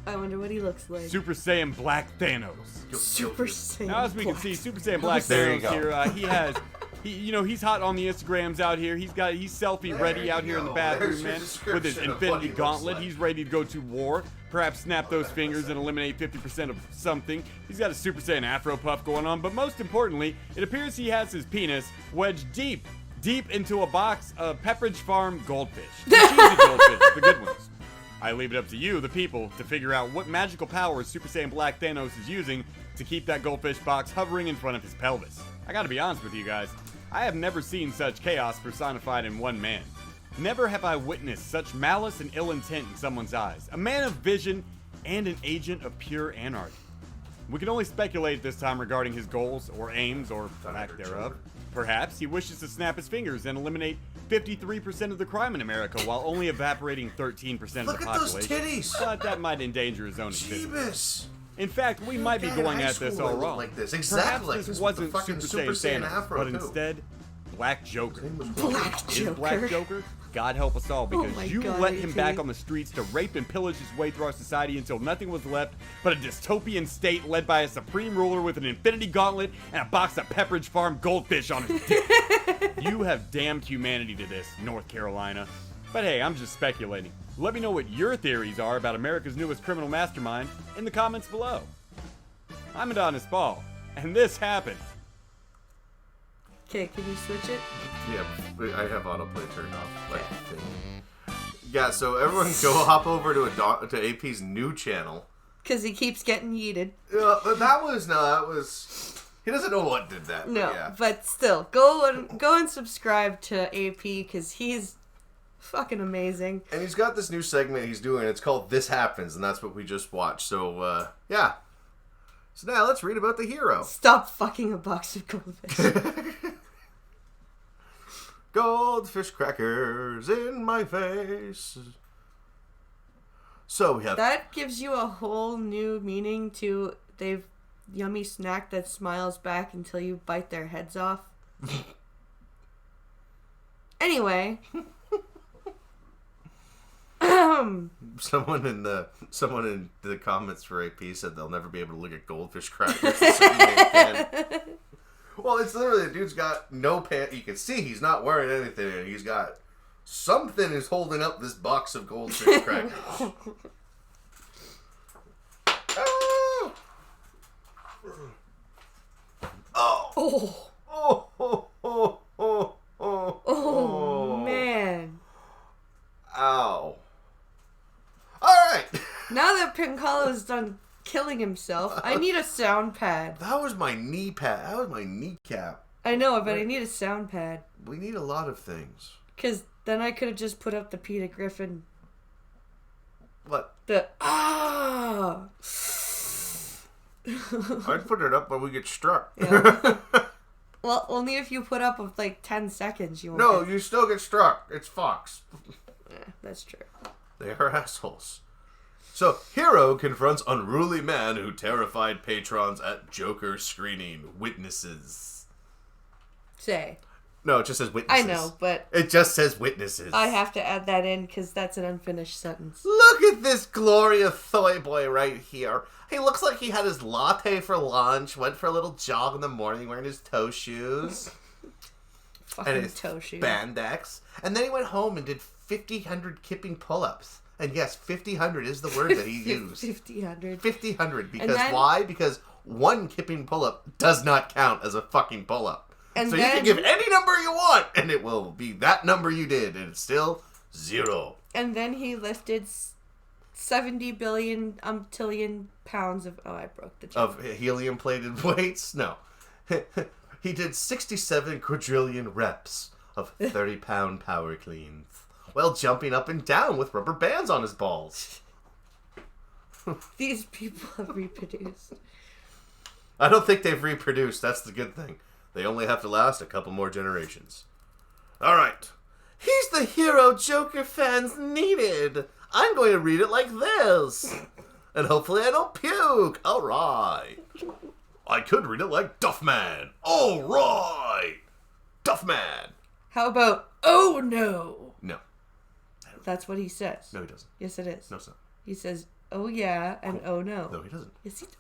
I wonder what he looks like. Super Saiyan Black Thanos. Super Saiyan. Now, as we can see, Super Saiyan Black Thanos here. He's hot on the Instagrams out here. He's selfie ready out here in the bathroom, man, with his Infinity Gauntlet. He's ready to go to war. Perhaps snap those fingers and eliminate 50% of something. He's got a Super Saiyan Afro puff going on, but most importantly, it appears he has his penis wedged deep into a box of Pepperidge Farm goldfish. The cheesy goldfish, the good ones. I leave it up to you, the people, to figure out what magical powers Super Saiyan Black Thanos is using to keep that goldfish box hovering in front of his pelvis. I gotta be honest with you guys, I have never seen such chaos personified in one man. Never have I witnessed such malice and ill intent in someone's eyes. A man of vision and an agent of pure anarchy. We can only speculate this time regarding his goals or aims or lack thereof. Perhaps he wishes to snap his fingers and eliminate 53% of the crime in America while only evaporating 13% of the population. Look at those titties! But that might endanger his own existence. In fact, we Dude, might be going at this all wrong. Like this. Exactly. Perhaps this wasn't Super Saiyan Thanos, but instead, Black Joker. Black Joker. Is Black Joker? God help us all, because you let him back on the streets to rape and pillage his way through our society until nothing was left but a dystopian state led by a supreme ruler with an infinity gauntlet and a box of Pepperidge Farm goldfish on his dick. You have damned humanity to this, North Carolina. But hey, I'm just speculating. Let me know what your theories are about America's newest criminal mastermind in the comments below. I'm Adonis Paul, and this happened. Okay, can you switch it? Yeah, I have autoplay turned off. Like, yeah, so everyone go hop over to AP's new channel. Because he keeps getting yeeted. That was he doesn't know what did that. No, yeah. but still, go and subscribe to AP because he's fucking amazing. And he's got this new segment he's doing. It's called This Happens, and that's what we just watched. So, yeah. So now let's read about the hero. Stop fucking a box of goldfish. Goldfish crackers in my face. So we have... That gives you a whole new meaning to they've yummy snack that smiles back until you bite their heads off. Anyway. Someone in the comments for AP said they'll never be able to look at goldfish crackers the same way again. Well, it's literally the dude's got no pants. You can see he's not wearing anything, and he's got something is holding up this box of goldfish crackers. Oh! Oh. Oh, oh, oh, oh, oh, Oh, man. Ow. Alright. Now that Pincalo's done killing himself, I need a sound pad. That was my knee pad. That was my kneecap. I know, but I need a sound pad. We need a lot of things. Because then I could have just put up the Peter Griffin. What? The ah. I'd put it up when we get struck. Yeah. Well, only if you put up of like 10 seconds. You won't No, get... you still get struck. It's Fox. Yeah, that's true. They are assholes. So, hero confronts unruly man who terrified patrons at Joker screening. Witnesses. Say. No, it just says witnesses. I know, but It just says witnesses. I have to add that in because that's an unfinished sentence. Look at this glorious soy boy right here. He looks like he had his latte for lunch, went for a little jog in the morning wearing his toe shoes. Fucking And his toe shoe. spandex. And then he went home and did 1,500 kipping pull-ups. And yes, 1,500 is the word that he used. 1,500. 1,500. Because then- why? Because one kipping pull-up does not count as a fucking pull-up. And So then, you can give any number you want, and it will be that number you did, and it's still 0. And then he lifted 70 billion tillion pounds of... Oh, I broke the joke. Of helium-plated weights? No. He did 67 quadrillion reps of 30-pound power cleans, while jumping up and down with rubber bands on his balls. These people have reproduced. I don't think they've reproduced. That's the good thing. They only have to last a couple more generations. All right. He's the hero Joker fans needed. I'm going to read it like this. And hopefully I don't puke. All right. I could read it like Duffman. All right. Duffman. How about, oh no? No. That's what he says. No, he doesn't. Yes, it is. No, son. He says, oh yeah, and oh no. No, he doesn't. Yes, he does.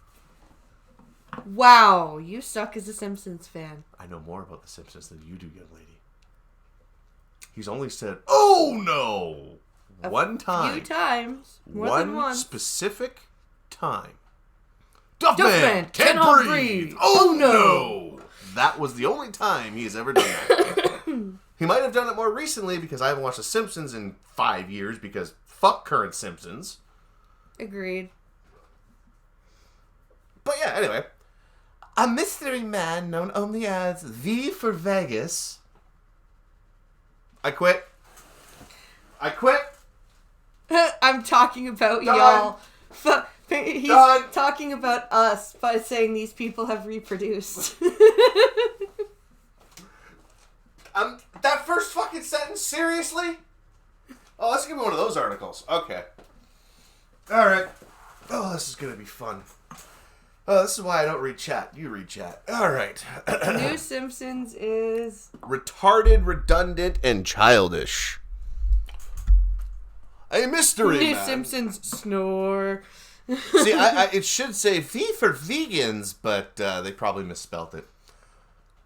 Wow, you suck as a Simpsons fan. I know more about The Simpsons than you do, young lady. He's only said, oh no, one time. Few times. More than once. Specific time. Duffman Duffman can't breathe. Oh no. That was the only time he's ever done that. He might have done it more recently because I haven't watched The Simpsons in 5 years because fuck current Simpsons. Agreed. But yeah, anyway. A mystery man known only as V for Vegas. I quit. I'm talking about Done. y'all. He's Done. talking about us by saying these people have reproduced. That first fucking sentence, seriously? Oh, let's give me one of those articles. Okay. Alright. Oh, this is gonna be fun. Oh, this is why I don't read chat. You read chat. Alright. New Simpsons is... Retarded, redundant, and childish. A mystery New man. Simpsons snore. See, it should say V for vegans, but they probably misspelt it.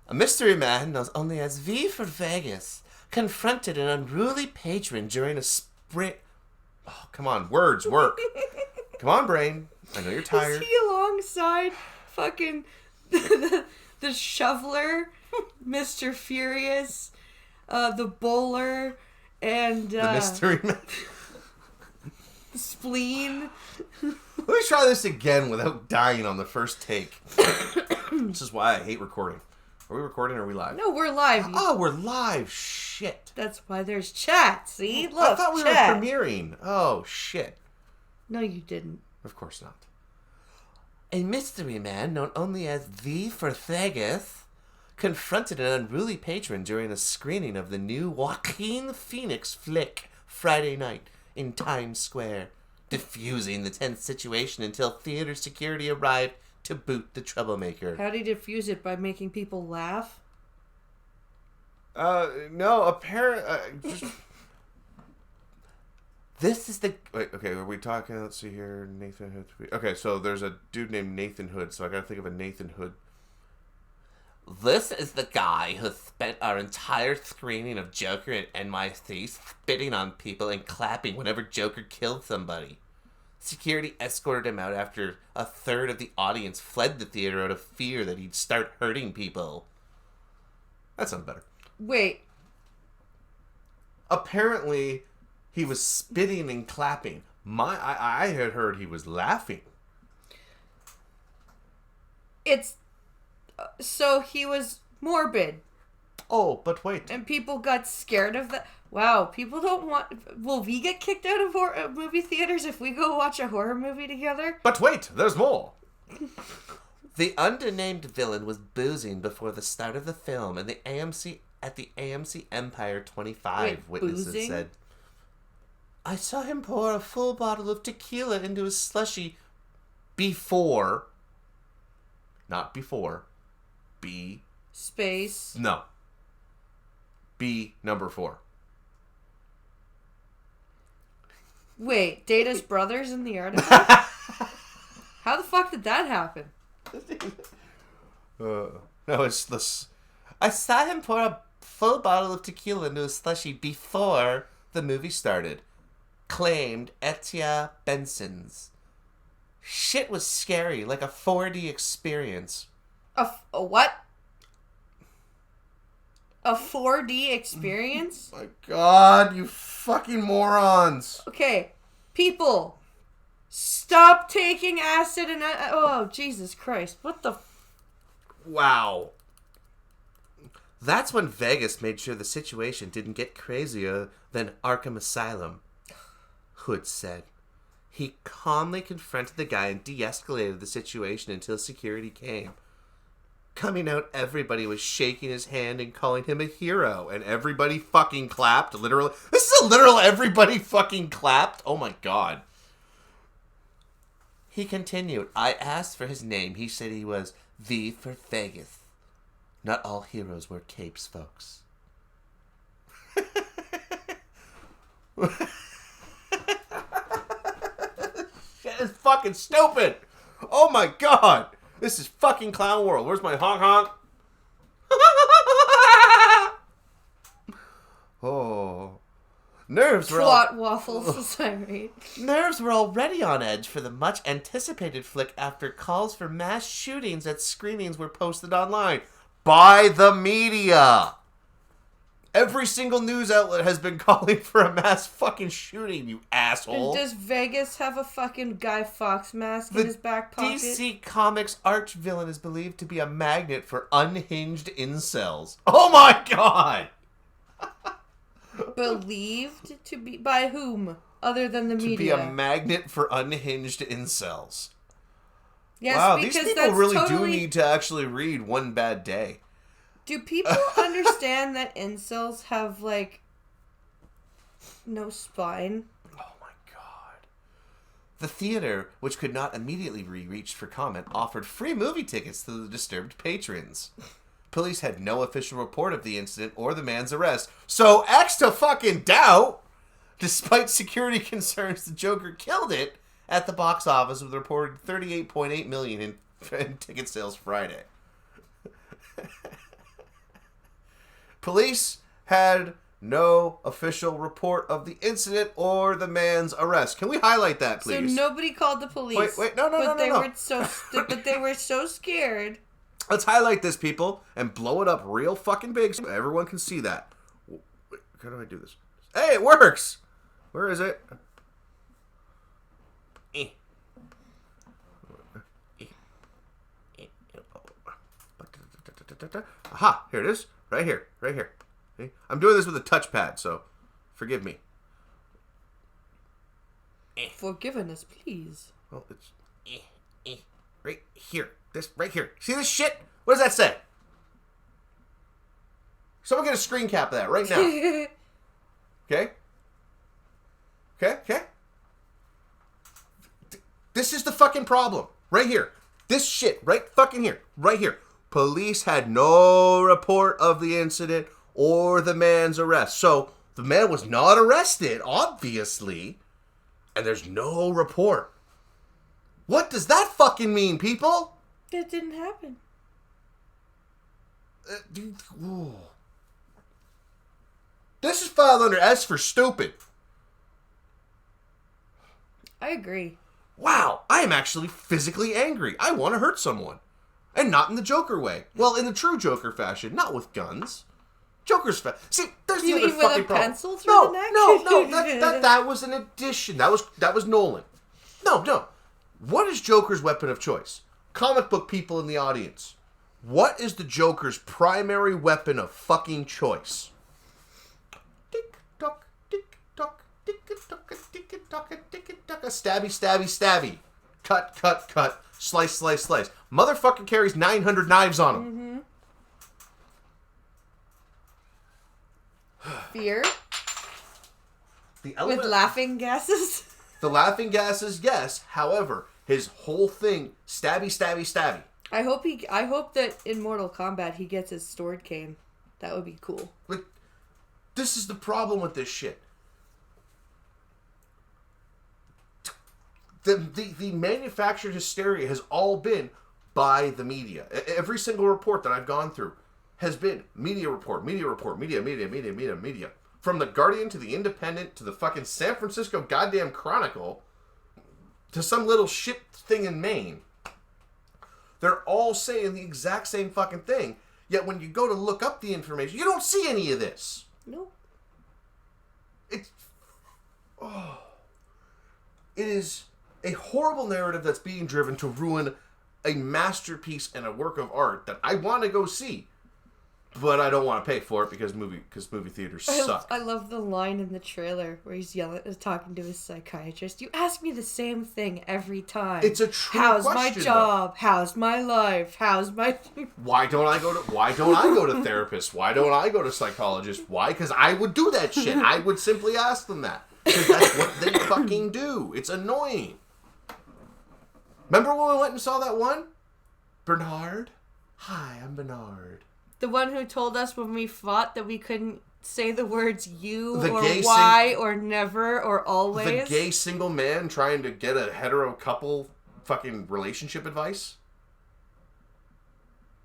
A mystery man known only as V for Vegas confronted an unruly patron during a sprint. Oh, come on, words work. Come on, brain. I know you're tired. Is he alongside fucking the shoveler, Mr. Furious, the bowler, and The mystery man. Spleen? Let me try this again without dying on the first take. This is why I hate recording. Are we recording or are we live? No, we're live. Oh, we're live. Shit. That's why there's chat. See? Look, I thought we chat. were premiering. Oh, shit. No, you didn't. Of course not. A mystery man known only as V for Vegas confronted an unruly patron during a screening of the new Joaquin Phoenix flick Friday night in Times Square, diffusing the tense situation until theater security arrived to boot the troublemaker. How did he diffuse it? By making people laugh? No, apparently... This is the... Wait, okay, are we talking... Let's see here. Nathan Hood. Okay, so there's a dude named Nathan Hood, so I gotta think of a Nathan Hood. This is the guy who spent our entire screening of Joker in NYC spitting on people and clapping whenever Joker killed somebody. Security escorted him out after a third of the audience fled the theater out of fear that he'd start hurting people. That sounds better. Wait. Apparently, he was spitting and clapping. I had heard he was laughing. It's... So he was morbid. Oh, but wait. And people got scared of that. Wow, people don't want... Will we get kicked out of movie theaters if we go watch a horror movie together? But wait, there's more. The unnamed villain was boozing before the start of the film, and the AMC Empire 25 Wait, witnesses boozing? said, I saw him pour a full bottle of tequila into his slushie before. Not before. Space. No. B number 4. Wait, Data's brother's in the article? How the fuck did that happen? No, it's this. I saw him pour a full bottle of tequila into his slushie before the movie started. Claimed Etia Benson's. Shit was scary, like a 4D experience. A what? A 4D experience? My God, you fucking morons! Okay, people, stop taking acid and... oh, Jesus Christ. What the... Wow. That's when Vegas made sure the situation didn't get crazier than Arkham Asylum, Hood said. He calmly confronted the guy and de-escalated the situation until security came. Coming out, everybody was shaking his hand and calling him a hero, and everybody fucking clapped, literally. This is a literal everybody fucking clapped? Oh my God. He continued, I asked for his name. He said he was V for Vegas. Not all heroes wear capes, folks. Shit is fucking stupid. Oh my God. This is fucking clown world. Where's my honk honk? Oh. Nerves were Plot waffles, sorry. Nerves were already on edge for the much anticipated flick after calls for mass shootings at screenings were posted online by the media. Every single news outlet has been calling for a mass fucking shooting, you asshole. And does Vegas have a fucking Guy Fawkes mask in his back pocket? DC Comics arch villain is believed to be a magnet for unhinged incels. Oh my God! Believed to be... By whom? Other than the media. To be a magnet for unhinged incels. Yes, Wow, because these people that's really totally... do need to actually read One Bad Day. Do people understand that incels have, like, no spine? Oh my God. The theater, which could not immediately be reached for comment, offered free movie tickets to the disturbed patrons. Police had no official report of the incident or the man's arrest, so X to fucking doubt. Despite security concerns, the Joker killed it at the box office with a reported $38.8 million in ticket sales Friday. Police had no official report of the incident or the man's arrest. Can we highlight that, please? So nobody called the police. Wait, no. But they were so scared. Let's highlight this, people, and blow it up real fucking big so everyone can see that. Wait, how do I do this? Hey, it works! Where is it? Aha, here it is. Right here. Okay? I'm doing this with a touchpad, so forgive me. Forgiveness, please. Well, it's right here. This right here. See this shit? What does that say? Someone get a screen cap of that right now. Okay? Okay? This is the fucking problem. Right here. This shit. Right fucking here. Right here. Police had no report of the incident or the man's arrest. So, the man was not arrested, obviously. And there's no report. What does that fucking mean, people? That didn't happen. This is filed under S for stupid. I agree. Wow, I am actually physically angry. I want to hurt someone. And not in the Joker way. Well, in the true Joker fashion, not with guns. Joker's See, there's the You other mean with fucking a problem. pencil through the neck? No, that was an addition. That was Nolan. No. What is Joker's weapon of choice? Comic book people in the audience. What is the Joker's primary weapon of fucking choice? Tick tock, tick tock, tick tock, tick tock, tick tock, stabby, stabby, stabby. Cut, cut, cut. Slice, slice, slice. Motherfucker carries 900 knives on him. Fear. The element, With laughing gases. the laughing gases, yes. However, his whole thing, stabby, stabby, stabby. I hope that in Mortal Kombat he gets his sword cane. That would be cool. Like, this is the problem with this shit. The manufactured hysteria has all been by the media. Every single report that I've gone through has been media report, media. From the Guardian to the Independent to the fucking San Francisco goddamn Chronicle to some little shit thing in Maine. They're all saying the exact same fucking thing. Yet when you go to look up the information, you don't see any of this. No. It is a horrible narrative that's being driven to ruin a masterpiece and a work of art that I want to go see. But I don't want to pay for it because movie theaters suck. I love the line in the trailer where he's talking to his psychiatrist. You ask me the same thing every time. It's a true How's question, my job? How's my life? How's my... Why don't I go to therapists? Why don't I go to psychologists? Why? Because I would do that shit. I would simply ask them that. Because that's what they fucking do. It's annoying. Remember when we went and saw that one? Bernard? Hi, I'm Bernard. The one who told us when we fought that we couldn't say the words you The or gay why or never or always. The gay single man trying to get a hetero couple fucking relationship advice.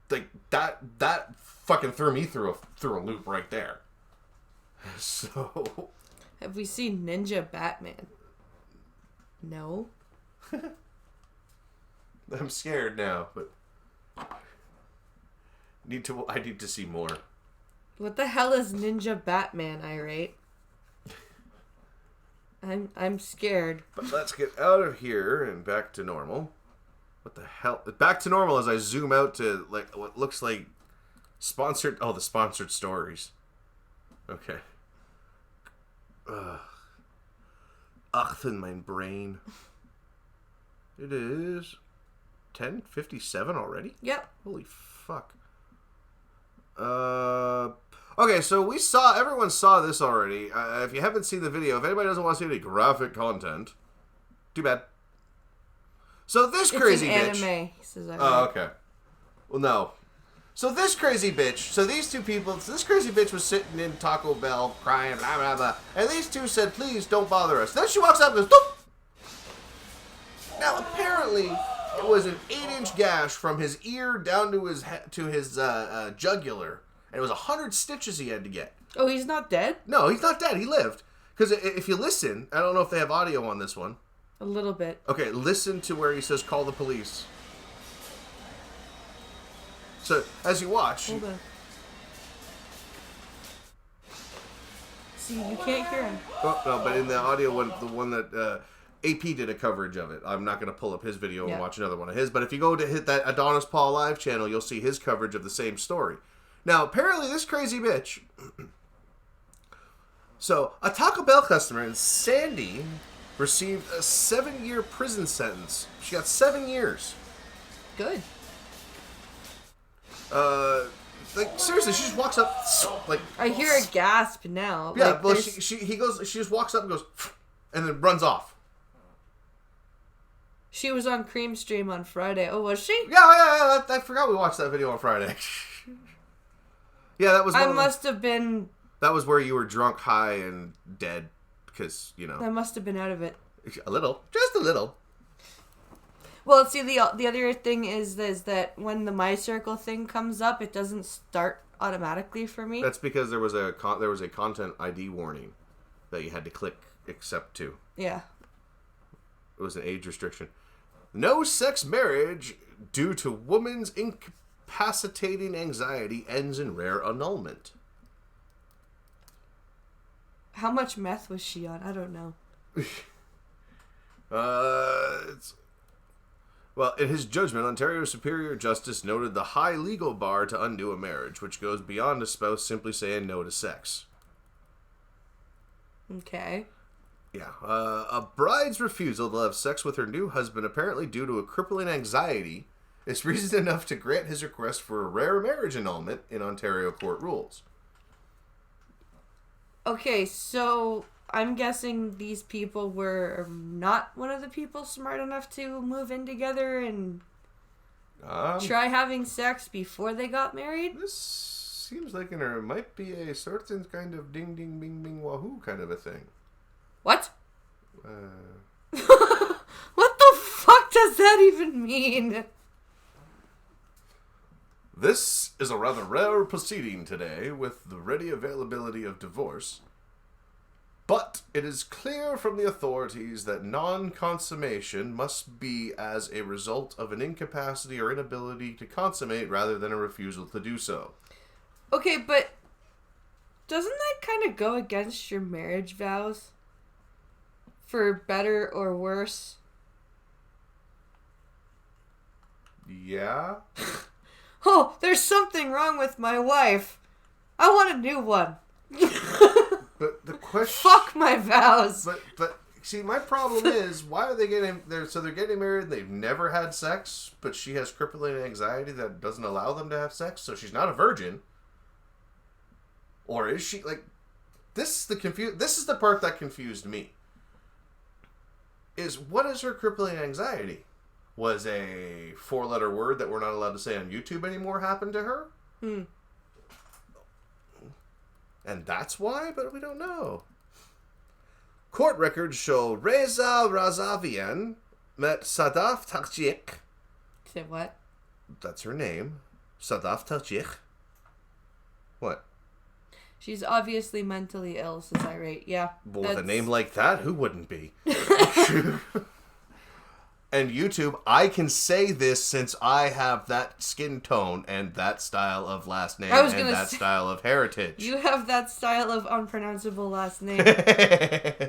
Like that fucking threw me through a loop right there. So Have we seen Ninja Batman? No. I'm scared now, but I need to see more. What the hell is Ninja Batman, irate? I'm scared. But let's get out of here and back to normal. What the hell? Back to normal as I zoom out to like what looks like the sponsored stories. Okay. Ugh, in my brain. It is 10:57 already? Yep. Holy fuck. Okay, so everyone saw this already. If you haven't seen the video, if anybody doesn't want to see any graphic content, too bad. So this crazy bitch. Anime, he says. Oh, okay. Well, no. So this crazy bitch. So these two people. So this crazy bitch was sitting in Taco Bell crying, blah blah blah, and these two said, "Please don't bother us." Then she walks up and goes, "Doop!" Now apparently it was an 8-inch gash from his ear down to his jugular, and it was 100 stitches he had to get. Oh, he's not dead? No, he's not dead. He lived. Because if you listen, I don't know if they have audio on this one. A little bit. Okay, listen to where he says, "Call the police." So, as you watch... Hold on. See, you can't hear him. Oh, no, but in the audio one, the one that AP did a coverage of it. I'm not going to pull up his video and watch another one of his, but if you go to hit that Adonis Paul Live channel, you'll see his coverage of the same story. Now, apparently this crazy bitch... So, a Taco Bell customer, Sandy, received a 7-year prison sentence. She got 7 years. Good. Like, seriously, she just walks up, like... I hear a gasp now. Yeah, like, well, she just walks up and goes, and then runs off. She was on Cream Stream on Friday. Oh, was she? Yeah, I forgot we watched that video on Friday. Yeah, that was have been... That was where you were drunk, high, and dead, because, you know... I must have been out of it. A little. Just a little. Well, see, the other thing is that when the My Circle thing comes up, it doesn't start automatically for me. That's because there was a content ID warning that you had to click accept to. Yeah. It was an age restriction. No sex marriage due to woman's incapacitating anxiety ends in rare annulment. How much meth was she on? I don't know. Well, in his judgment, Ontario Superior Justice noted the high legal bar to undo a marriage, which goes beyond a spouse simply saying no to sex. Okay. Yeah. A bride's refusal to have sex with her new husband, apparently due to a crippling anxiety, is reason enough to grant his request for a rare marriage annulment in Ontario court rules. Okay, so I'm guessing these people were not one of the people smart enough to move in together and try having sex before they got married? This seems like there might be a certain kind of ding ding bing bing wahoo kind of a thing. What? What the fuck does that even mean? This is a rather rare proceeding today with the ready availability of divorce, but it is clear from the authorities that non-consummation must be as a result of an incapacity or inability to consummate rather than a refusal to do so. Okay, but doesn't that kind of go against your marriage vows? For better or worse? Yeah? Oh, there's something wrong with my wife. I want a new one. But the question... Fuck my vows. But see, my problem is, why are they getting... They're getting married and they've never had sex, but she has crippling anxiety that doesn't allow them to have sex, so she's not a virgin. Or is she, like... This is the part that confused me. Is, what is her crippling anxiety? Was a 4-letter word that we're not allowed to say on YouTube anymore happen to her? And that's why, but we don't know. Court records show Reza Razavian met Sadaf Tajik. Say what? That's her name. Sadaf Tajik. What? She's obviously mentally ill, says Irate. Yeah. Well, with a name like that, who wouldn't be? And YouTube, I can say this since I have that skin tone and that style of last name and that style of heritage. You have that style of unpronounceable last name.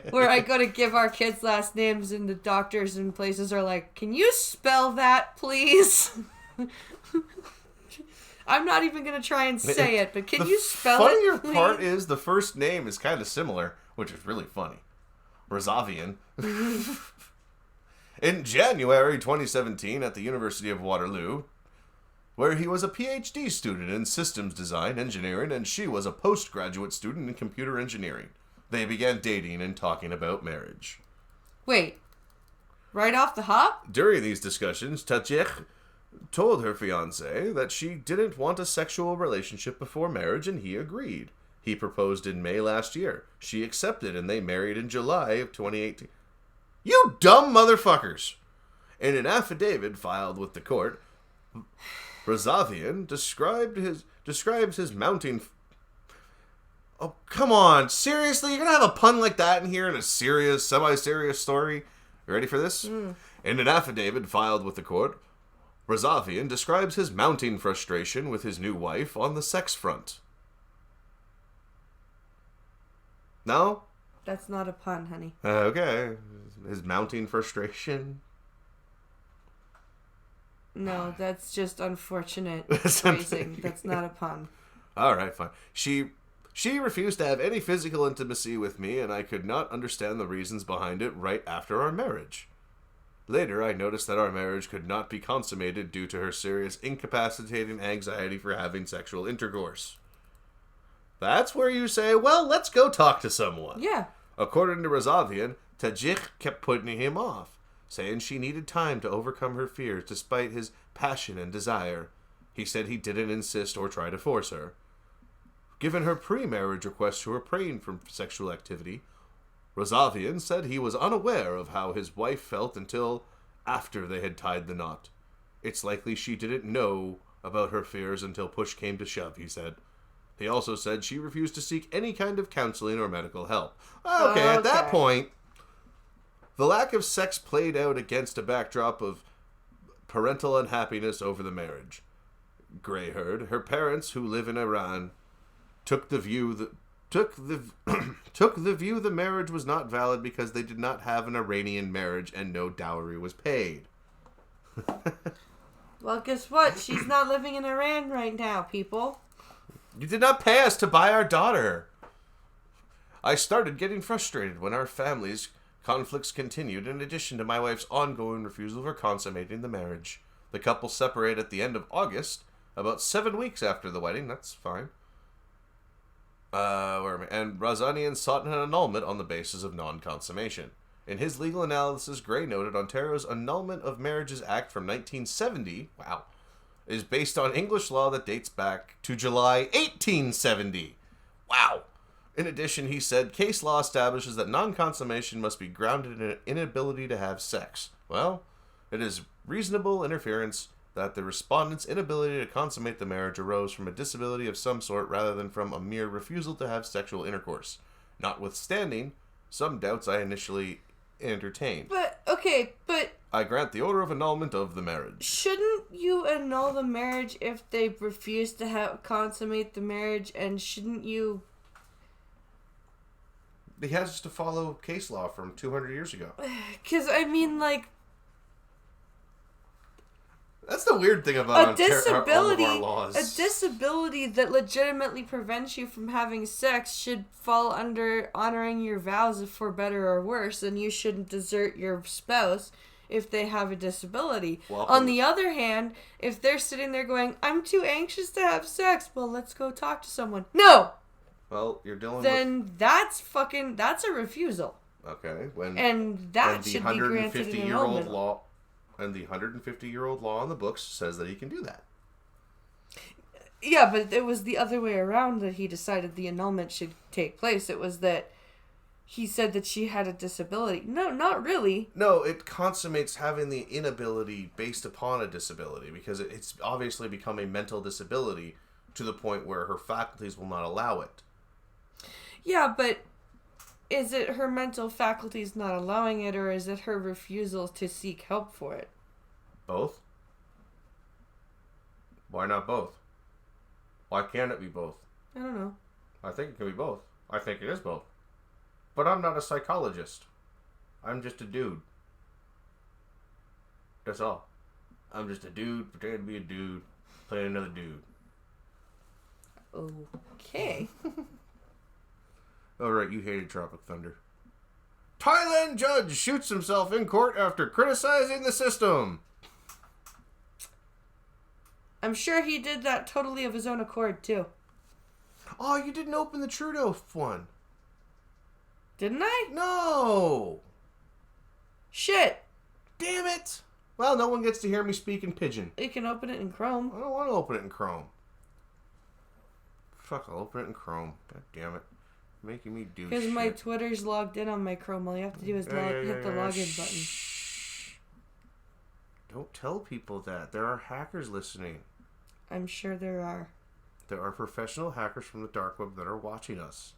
Where I go to give our kids last names and the doctors and places are like, can you spell that, please? I'm not even going to try and say it, but can you spell it, The funnier please? part is the first name is kind of similar, which is really funny. Razavian. In January 2017 at the University of Waterloo, where he was a PhD student in systems design engineering and she was a postgraduate student in computer engineering. They began dating and talking about marriage. Wait. Right off the hop? During these discussions, Tajik told her fiancé that she didn't want a sexual relationship before marriage and he agreed. He proposed in May last year. She accepted and they married in July of 2018. You dumb motherfuckers! In an affidavit filed with the court, Razavian describes his mounting... Oh, come on. Seriously? You're gonna have a pun like that in here in a serious, semi-serious story? You ready for this? In an affidavit filed with the court, Razavian describes his mounting frustration with his new wife on the sex front. No? That's not a pun, honey. Okay. His mounting frustration. No, that's just unfortunate phrasing. That's not a pun. Alright, fine. She refused to have any physical intimacy with me, and I could not understand the reasons behind it right after our marriage. Later, I noticed that our marriage could not be consummated due to her serious incapacitating anxiety for having sexual intercourse. That's where you say, well, let's go talk to someone. Yeah. According to Razavian, Tajik kept putting him off, saying she needed time to overcome her fears despite his passion and desire. He said he didn't insist or try to force her. Given her pre-marriage request to refrain from sexual activity, Razavian said he was unaware of how his wife felt until after they had tied the knot. It's likely she didn't know about her fears until push came to shove, he said. He also said she refused to seek any kind of counseling or medical help. Okay, at that point, the lack of sex played out against a backdrop of parental unhappiness over the marriage. Greyhaired, her parents, who live in Iran, took the view the marriage was not valid because they did not have an Iranian marriage and no dowry was paid. Well, guess what? She's not living in Iran right now, people. You did not pay us to buy our daughter. I started getting frustrated when our family's conflicts continued, in addition to my wife's ongoing refusal for consummating the marriage. The couple separated at the end of August, about 7 weeks after the wedding. That's fine. And Razanian sought an annulment on the basis of non-consummation. In his legal analysis, Gray noted Ontario's Annulment of Marriages Act from 1970, wow, is based on English law that dates back to July 1870. Wow. In addition, he said, case law establishes that non-consummation must be grounded in an inability to have sex. Well, it is reasonable inference that the respondent's inability to consummate the marriage arose from a disability of some sort rather than from a mere refusal to have sexual intercourse. Notwithstanding some doubts I initially entertained. But I grant the order of annulment of the marriage. shouldn't you annul the marriage if they refuse to consummate the marriage, and shouldn't you... He has to follow case law from 200 years ago. Because, I mean, like... That's the weird thing about all of our laws. A disability that legitimately prevents you from having sex should fall under honoring your vows for better or worse, and you shouldn't desert your spouse if they have a disability. On the other hand, if they're sitting there going, I'm too anxious to have sex, well, let's go talk to someone. No! Well, you're dealing then that's a refusal. Okay. That should be granted an annulment. law. And the 150-year-old law in the books says that he can do that. Yeah, but it was the other way around that he decided the annulment should take place. It was that he said that she had a disability. No, not really. No, it consummates having the inability based upon a disability because it's obviously become a mental disability to the point where her faculties will not allow it. Yeah, but is it her mental faculties not allowing it, or is it her refusal to seek help for it? Both? Why not both? Why can't it be both? I don't know. I think it can be both. I think it is both. But I'm not a psychologist. I'm just a dude. That's all. I'm just a dude, pretending to be a dude, playing another dude. Okay. Oh, right, you hated Tropic Thunder. Thailand judge shoots himself in court after criticizing the system. I'm sure he did that totally of his own accord, too. Oh, you didn't open the Trudeau one. Didn't I? No! Shit! Damn it! Well, no one gets to hear me speak in Pidgin. You can open it in Chrome. I don't want to open it in Chrome. Fuck, I'll open it in Chrome. God damn it. Making me do shit. Because my Twitter's logged in on my Chrome. All you have to do is hit the login button. Shh. Don't tell people that. There are hackers listening. I'm sure there are. There are professional hackers from the dark web that are watching us.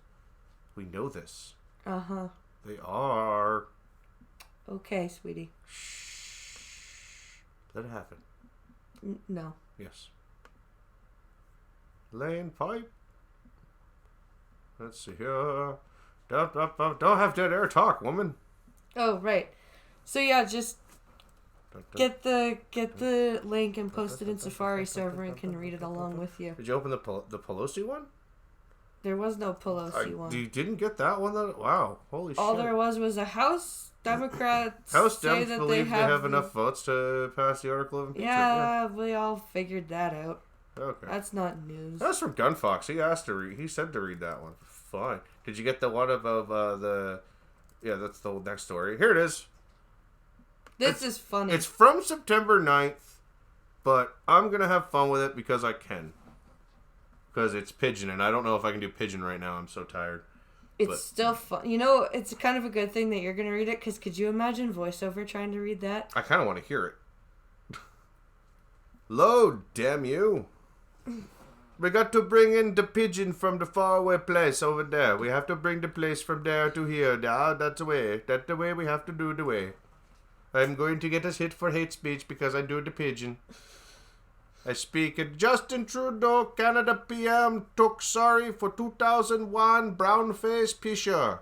We know this. Uh-huh. They are. Okay, sweetie. Shh. Let it happen. No. Yes. Laying pipe. Let's see here. Don't have dead air talk, woman. Oh, right. So yeah, just get the link and post it in Safari server and can read it along with you. Did you open the Pelosi one? There was no Pelosi one. You didn't get that one? Wow. Holy shit. All there was a House Democrats House say Dems that believe they have enough votes to pass the article of impeachment. Yeah, we all figured that out. Okay. That's not news. That's from Gunfox. He asked to read. He said to read that one. Fine. Did you get the one about the? Yeah, that's the next story. Here it is. This is funny. It's from September 9th, but I'm gonna have fun with it because I can. Because it's Pigeon, and I don't know if I can do Pigeon right now. I'm so tired. It's still fun. You know, it's kind of a good thing that you're gonna read it, because could you imagine voiceover trying to read that? I kind of want to hear it. Load, damn you. We got to bring in the pigeon from the faraway place over there. We have to bring the place from there to here. Now, that's the way. That's the way we have to do the way. I'm going to get us hit for hate speech because I do the pigeon. I speak at Justin Trudeau, Canada PM, took sorry for 2001 brown-faced picture.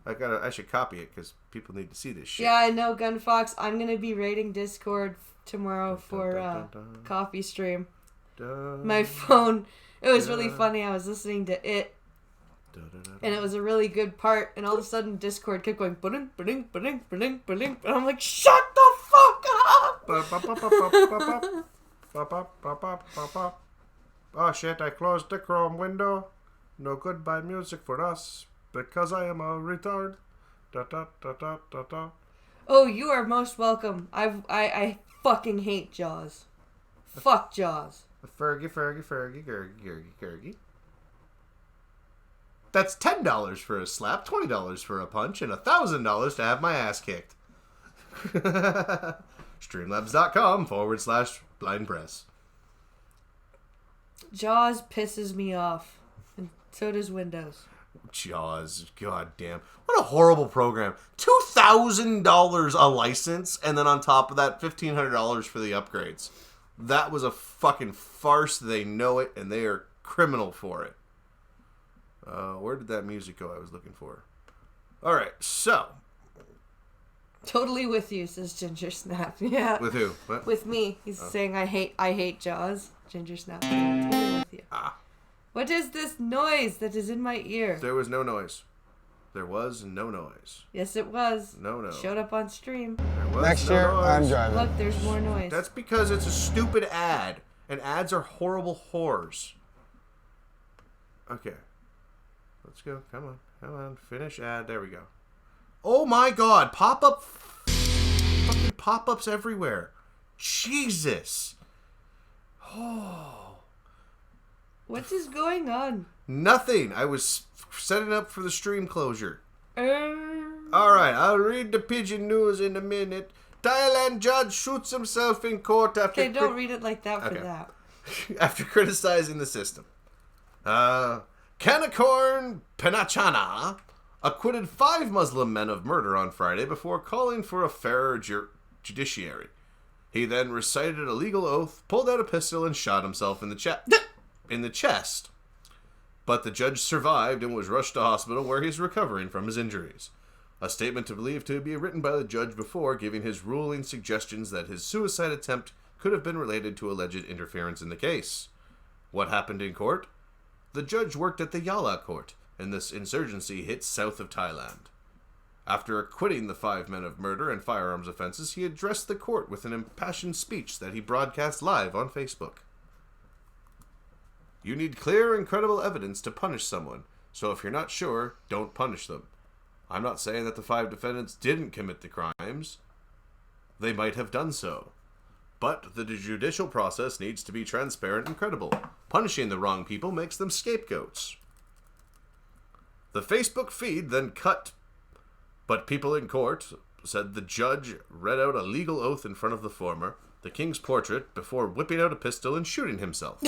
I should copy it because people need to see this shit. Yeah, I know, Gunfox. I'm gonna be raiding Discord tomorrow for coffee stream. My phone. It was really funny. I was listening to it, and it was a really good part. And all of a sudden, Discord kept going, ba-ding, ba-ding, ba-ding, ba-ding, ba-ding. And I'm like, shut the fuck up! Oh shit! I closed the Chrome window. No goodbye music for us. Because I am a retard. Da, da, da, da, da, da. Oh, you are most welcome. I fucking hate Jaws. Fuck Jaws. Fergie, Gurgie. That's $10 for a slap, $20 for a punch, and $1,000 to have my ass kicked. Streamlabs.com/blindpress. Jaws pisses me off. And so does Windows. Jaws, goddamn. What a horrible program. $2,000 a license, and then on top of that, $1,500 for the upgrades. That was a fucking farce. They know it, and they are criminal for it. Where did that music go I was looking for? Alright, so. Totally with you, says Ginger Snap. Yeah. With who? What? With me. He's saying I hate Jaws. Ginger Snap. Totally with you. What is this noise that is in my ear? There was no noise. There was no noise. Yes, it was. No. Showed up on stream. Next year, I'm driving. Look, there's more noise. That's because it's a stupid ad. And ads are horrible whores. Okay. Let's go. Come on. Finish ad. There we go. Oh my god. Fucking pop-ups everywhere. Jesus. Oh. What is going on? Nothing. I was setting up for the stream closure. Alright, I'll read the pigeon news in a minute. Thailand judge shoots himself in court after... Okay, don't read it like that for that. After criticizing the system. Kanakorn Penachana acquitted 5 Muslim men of murder on Friday before calling for a fairer judiciary. He then recited a legal oath, pulled out a pistol, and shot himself in the chest. But the judge survived and was rushed to hospital where he's recovering from his injuries. A statement believed to be written by the judge before giving his ruling suggestions that his suicide attempt could have been related to alleged interference in the case. What happened in court? The judge worked at the Yala court, and this insurgency hit south of Thailand. After acquitting the 5 men of murder and firearms offenses, he addressed the court with an impassioned speech that he broadcast live on Facebook. You need clear and credible evidence to punish someone, so if you're not sure, don't punish them. I'm not saying that the 5 defendants didn't commit the crimes. They might have done so. But the judicial process needs to be transparent and credible. Punishing the wrong people makes them scapegoats. The Facebook feed then cut, but people in court said the judge read out a legal oath in front of the former, the king's portrait, before whipping out a pistol and shooting himself.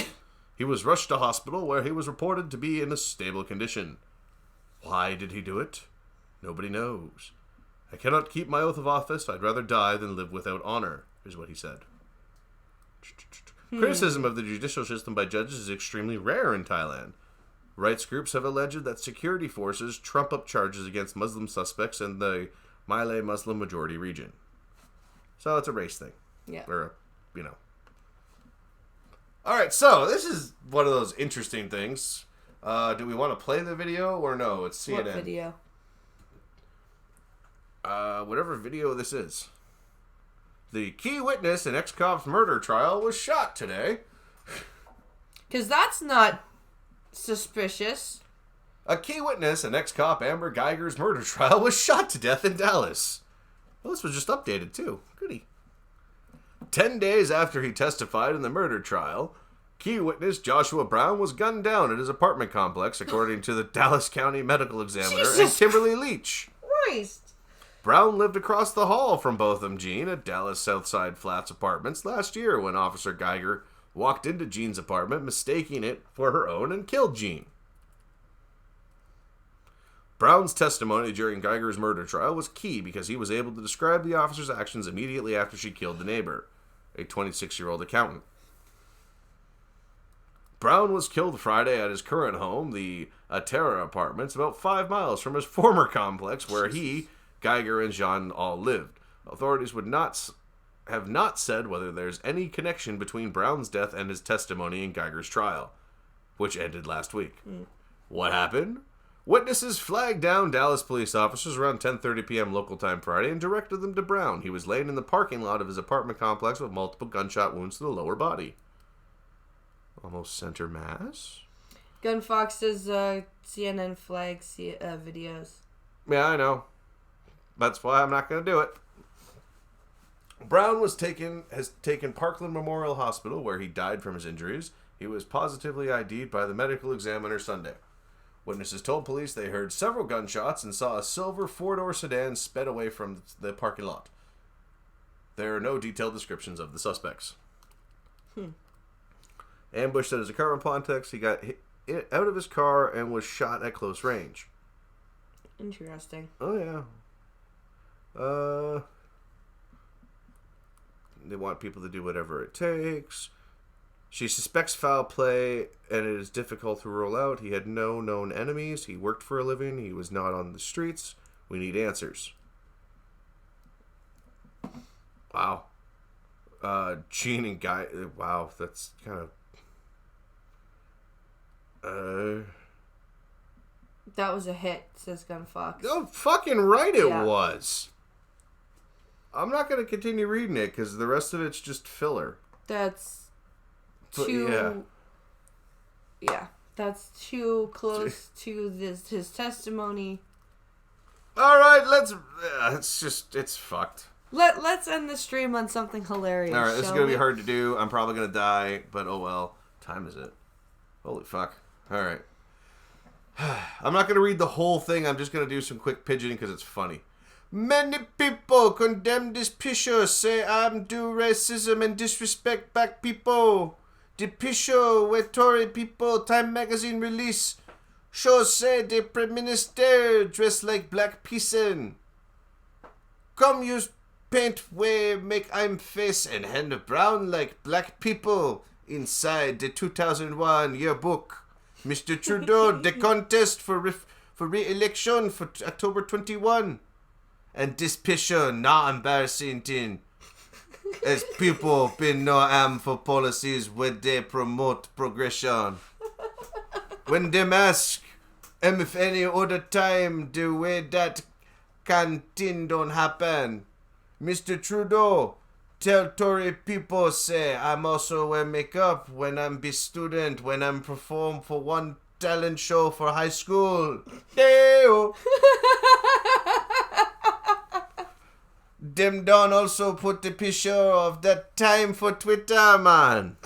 He was rushed to hospital where he was reported to be in a stable condition. Why did he do it? Nobody knows. I cannot keep my oath of office. I'd rather die than live without honor, is what he said. Criticism of the judicial system by judges is extremely rare in Thailand. Rights groups have alleged that security forces trump up charges against Muslim suspects in the Malay Muslim majority region. So it's a race thing. Yeah. Or, Alright, so this is one of those interesting things. Do we want to play the video or no? It's CNN. What video? Whatever video this is. The key witness in ex-cop's murder trial was shot today. Because that's not suspicious. A key witness in ex-cop Amber Geiger's murder trial was shot to death in Dallas. Well, this was just updated, too. Goody. 10 days after he testified in the murder trial, key witness Joshua Brown was gunned down at his apartment complex, according to the Dallas County Medical Examiner and Kimberly Leach. Christ. Brown lived across the hall from Botham Jean at Dallas Southside Flats Apartments last year when Officer Geiger walked into Jean's apartment, mistaking it for her own, and killed Jean. Brown's testimony during Geiger's murder trial was key because he was able to describe the officer's actions immediately after she killed the neighbor, a 26-year-old accountant. Brown was killed Friday at his current home, the Atera Apartments, about 5 miles from his former complex where he, Geiger, and Jean all lived. Authorities have not said whether there's any connection between Brown's death and his testimony in Geiger's trial, which ended last week. What happened? Witnesses flagged down Dallas police officers around 10:30 p.m. local time Friday and directed them to Brown. He was laying in the parking lot of his apartment complex with multiple gunshot wounds to the lower body. Almost center mass? Gun Fox says CNN flags videos. Yeah, I know. That's why I'm not going to do it. Brown has taken Parkland Memorial Hospital, where he died from his injuries. He was positively ID'd by the medical examiner Sunday. Witnesses told police they heard several gunshots and saw a silver four-door sedan sped away from the parking lot. There are no detailed descriptions of the suspects. Ambushed at his apartment complex, he got hit out of his car and was shot at close range. Interesting. Oh, yeah. They want people to do whatever it takes. She suspects foul play, and it is difficult to rule out. He had no known enemies. He worked for a living. He was not on the streets. We need answers. Wow. Gene and Guy... Wow, that's kind of... That was a hit, says Gun Fox. Oh, fucking right it Yeah. was. I'm not going to continue reading it, because the rest of it's just filler. That's But, too... Yeah, that's too close to his testimony. All right, it's fucked. Let's end the stream on something hilarious. All right, this is shall going to we? be hard to do. I'm probably going to die, but oh well. Time is it? Holy fuck. All right. I'm not going to read the whole thing. I'm just going to do some quick pigeoning because it's funny. Many people condemn this picture, say I'm do racism and disrespect black people. The picture where Tory people Time magazine release shows say the Prime Minister dressed like black person. Come use paint where make I'm face and hand brown like black people inside the 2001 yearbook. Mr. Trudeau, the contest for re-election for October 21. And this picture not embarrassing thing. As people been no for policies where they promote progression. When them ask if any other time the way that canteen don't happen. Mr. Trudeau, tell Tory people say I'm also wear makeup when I'm be student, when I'm perform for one talent show for high school. Hey-o. Them don't also put the picture of that time for Twitter, man.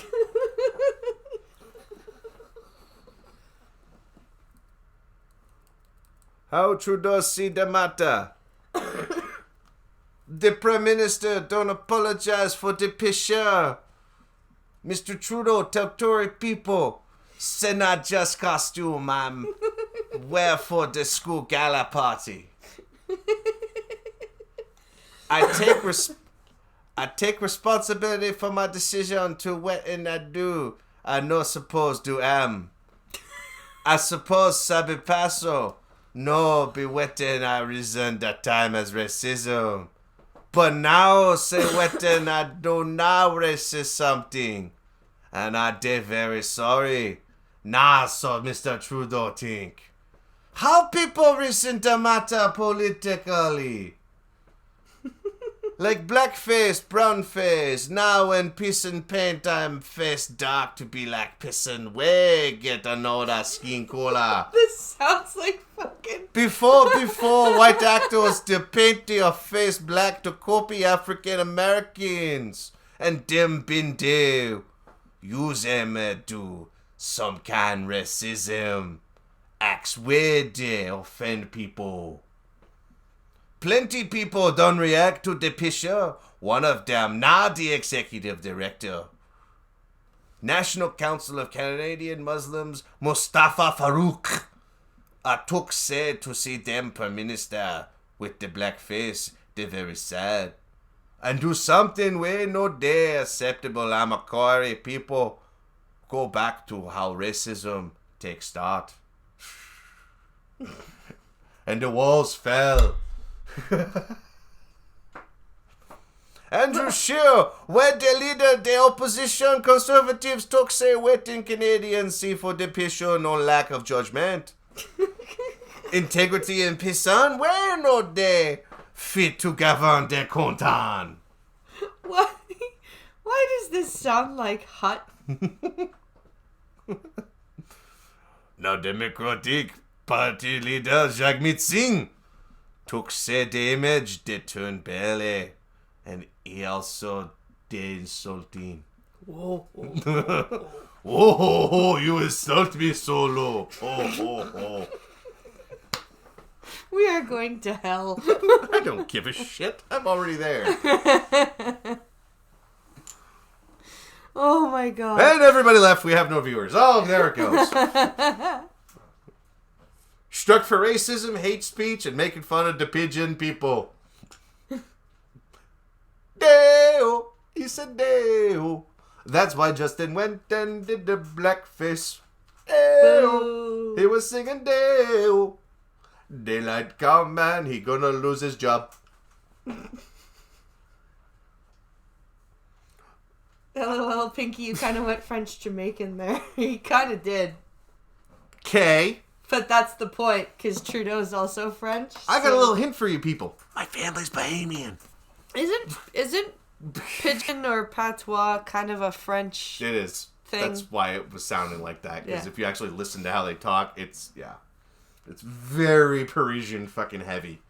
How Trudeau see the matter? The Prime Minister don't apologize for the picture. Mr. Trudeau, tell Tory people, c'est not just costume, ma'am. Wear for the school gala party. I take responsibility for my decision to what and I do. I no suppose do am. I suppose sabi paso. No be wetting I reason that time as racism. But now say wetting I do now racist something. And I did very sorry. Nah, so Mr. Trudeau think. How people reason the matter politically? Like blackface, brownface. Now when piss and paint I'm face dark to be like pissing way get another skin color. This sounds like fucking... Before white actors they paint their face black to copy African Americans. And them been there. Use them do some kind racism. Acts where they offend people. Plenty people don't react to the picture. One of them, now the executive director. National Council of Canadian Muslims, Mustafa Farouk. I took sad to see them Prime Minister with the black face. They're very sad. And do something we no day acceptable Amakari people. Go back to how racism takes start. And the walls fell. Andrew Scheer, where the leader, the opposition conservatives took say waiting Canadians see for the passion no lack of judgment. Integrity and peace where no they fit to govern their content. Why? Why does this sound like Hut? Now Democratic Party leader Jagmeet Singh took said image they turned belly and he also did insulting. Whoa. Oh, you insult me so low. Oh. We are going to hell. I don't give a shit. I'm already there. Oh my god. And everybody left. We have no viewers. Oh, there it goes. Struck for racism, hate speech, and making fun of the pigeon people. Deo. He said Deo. That's why Justin went and did the blackface. Deo. He was singing Deo. Daylight come and he gonna lose his job. LOL, Pinky, you kind of went French Jamaican there. You kind of did. Okay. But that's the point, because Trudeau's also French. I got a little hint for you people. My family's Bahamian. Isn't Pidgin or Patois kind of a French It is. thing? That's why it was sounding like that. Because Yeah. if you actually listen to how they talk, it's very Parisian fucking heavy.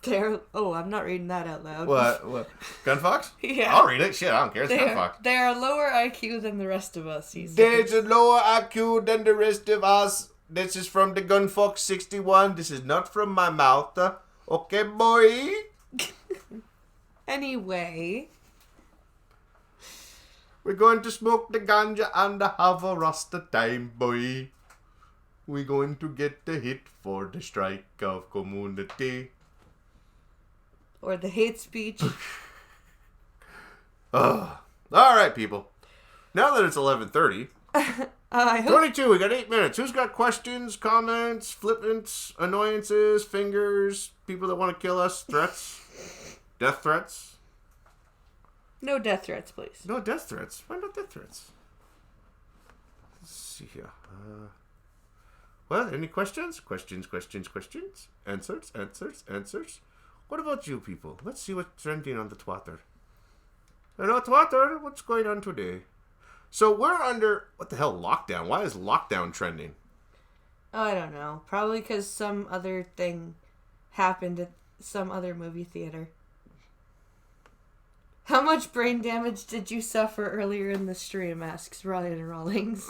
I'm not reading that out loud. What? Gunfox? Yeah. I'll read it. Shit, I don't care. It's Gunfox. They are lower IQ than the rest of us. He says. There's a lower IQ than the rest of us. This is from the Gunfox 61. This is not from my mouth. Okay, boy? Anyway. We're going to smoke the ganja and have a rasta time, boy. We're going to get the hit for the strike of community. Or the hate speech. All right, people. Now that it's 11:30, I hope 22, we got 8 minutes. Who's got questions, comments, flippants, annoyances, fingers, people that want to kill us, threats, death threats? no death threats, please. No death threats. Why not death threats? Let's see here. Well, any questions? Questions. Answers. What about you people? Let's see what's trending on the Twitter. Hello, Twitter. What's going on today? So we're under, what the hell, lockdown? Why is lockdown trending? Oh, I don't know. Probably because some other thing happened at some other movie theater. How much brain damage did you suffer earlier in the stream, asks Ryan Rawlings.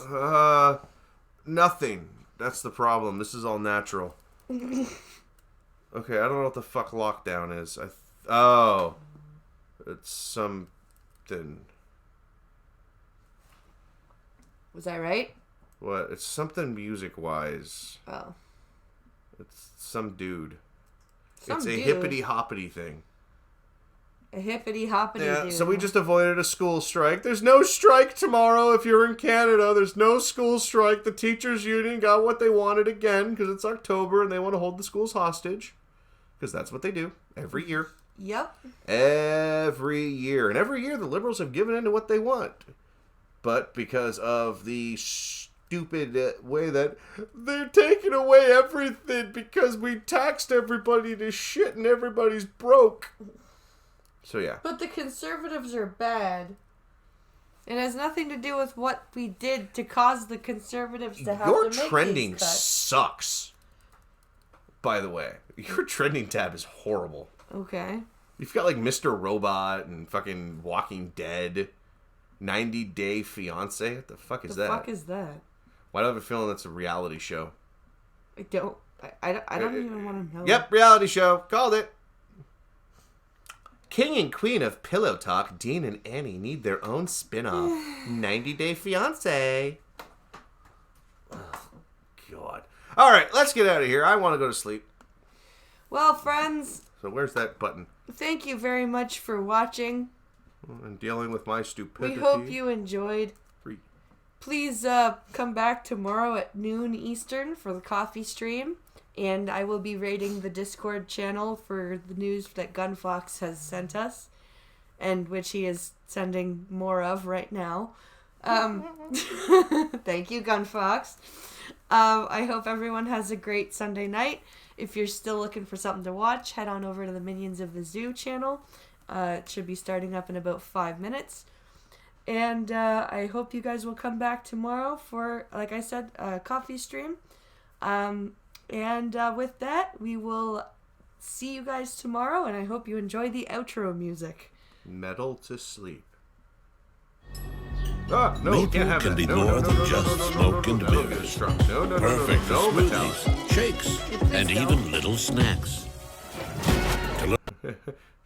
Nothing. That's the problem. This is all natural. Okay, I don't know what the fuck lockdown is. It's something. Was I right? What? It's something music-wise. Oh. It's some dude. Some it's a dude. hippity-hoppity thing. A hippity-hoppity Yeah, dude. so we just avoided a school strike. There's no strike tomorrow if you're in Canada. There's no school strike. The teachers' union got what they wanted again because it's October and they want to hold the schools hostage. Because that's what they do every year. Yep. Every year. And every year the Liberals have given in to what they want. But because of the stupid way that they're taking away everything because we taxed everybody to shit and everybody's broke. So yeah. But the Conservatives are bad. It has nothing to do with what we did to cause the Conservatives to have Your to make trending these cuts. sucks. By the way, your trending tab is horrible. Okay. You've got like Mr. Robot and fucking Walking Dead, 90 Day Fiance. What the fuck is The that? fuck is that? Why do I have a feeling that's a reality show? I don't even want to know. Yep, reality show. Called it. King and Queen of Pillow Talk, Dean and Annie need their own spin-off. 90 Day Fiance. God. All right, let's get out of here. I want to go to sleep. Well, friends, So where's that button? thank you very much for watching. And dealing with my stupidity. We hope you enjoyed. Free. Please come back tomorrow at noon Eastern for the coffee stream. And I will be rating the Discord channel for the news that Gunfox has sent us. And which he is sending more of right now. Thank you, Gunfox. I hope everyone has a great Sunday night. If you're still looking for something to watch, head on over to the Minions of the Zoo channel. It should be starting up in about 5 minutes. And I hope you guys will come back tomorrow for, like I said, a coffee stream. And with that, we will see you guys tomorrow. And I hope you enjoy the outro music. Metal to sleep. Ah, no, Maple can't have can that. be No, more no, than no, just no, no, smoke no, and no, no, booze. Strums. No, no, no, Perfect for no, no, metallic. smoothies, shakes, and don't. even little snacks.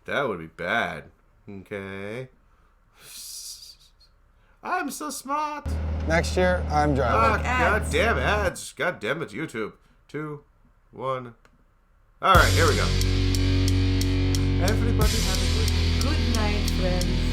That would be bad. Okay. I'm so smart. Next year, I'm driving. God ads. damn ads. God damn it, YouTube. 2, 1. All right, here we go. Everybody have a good Good night, friends.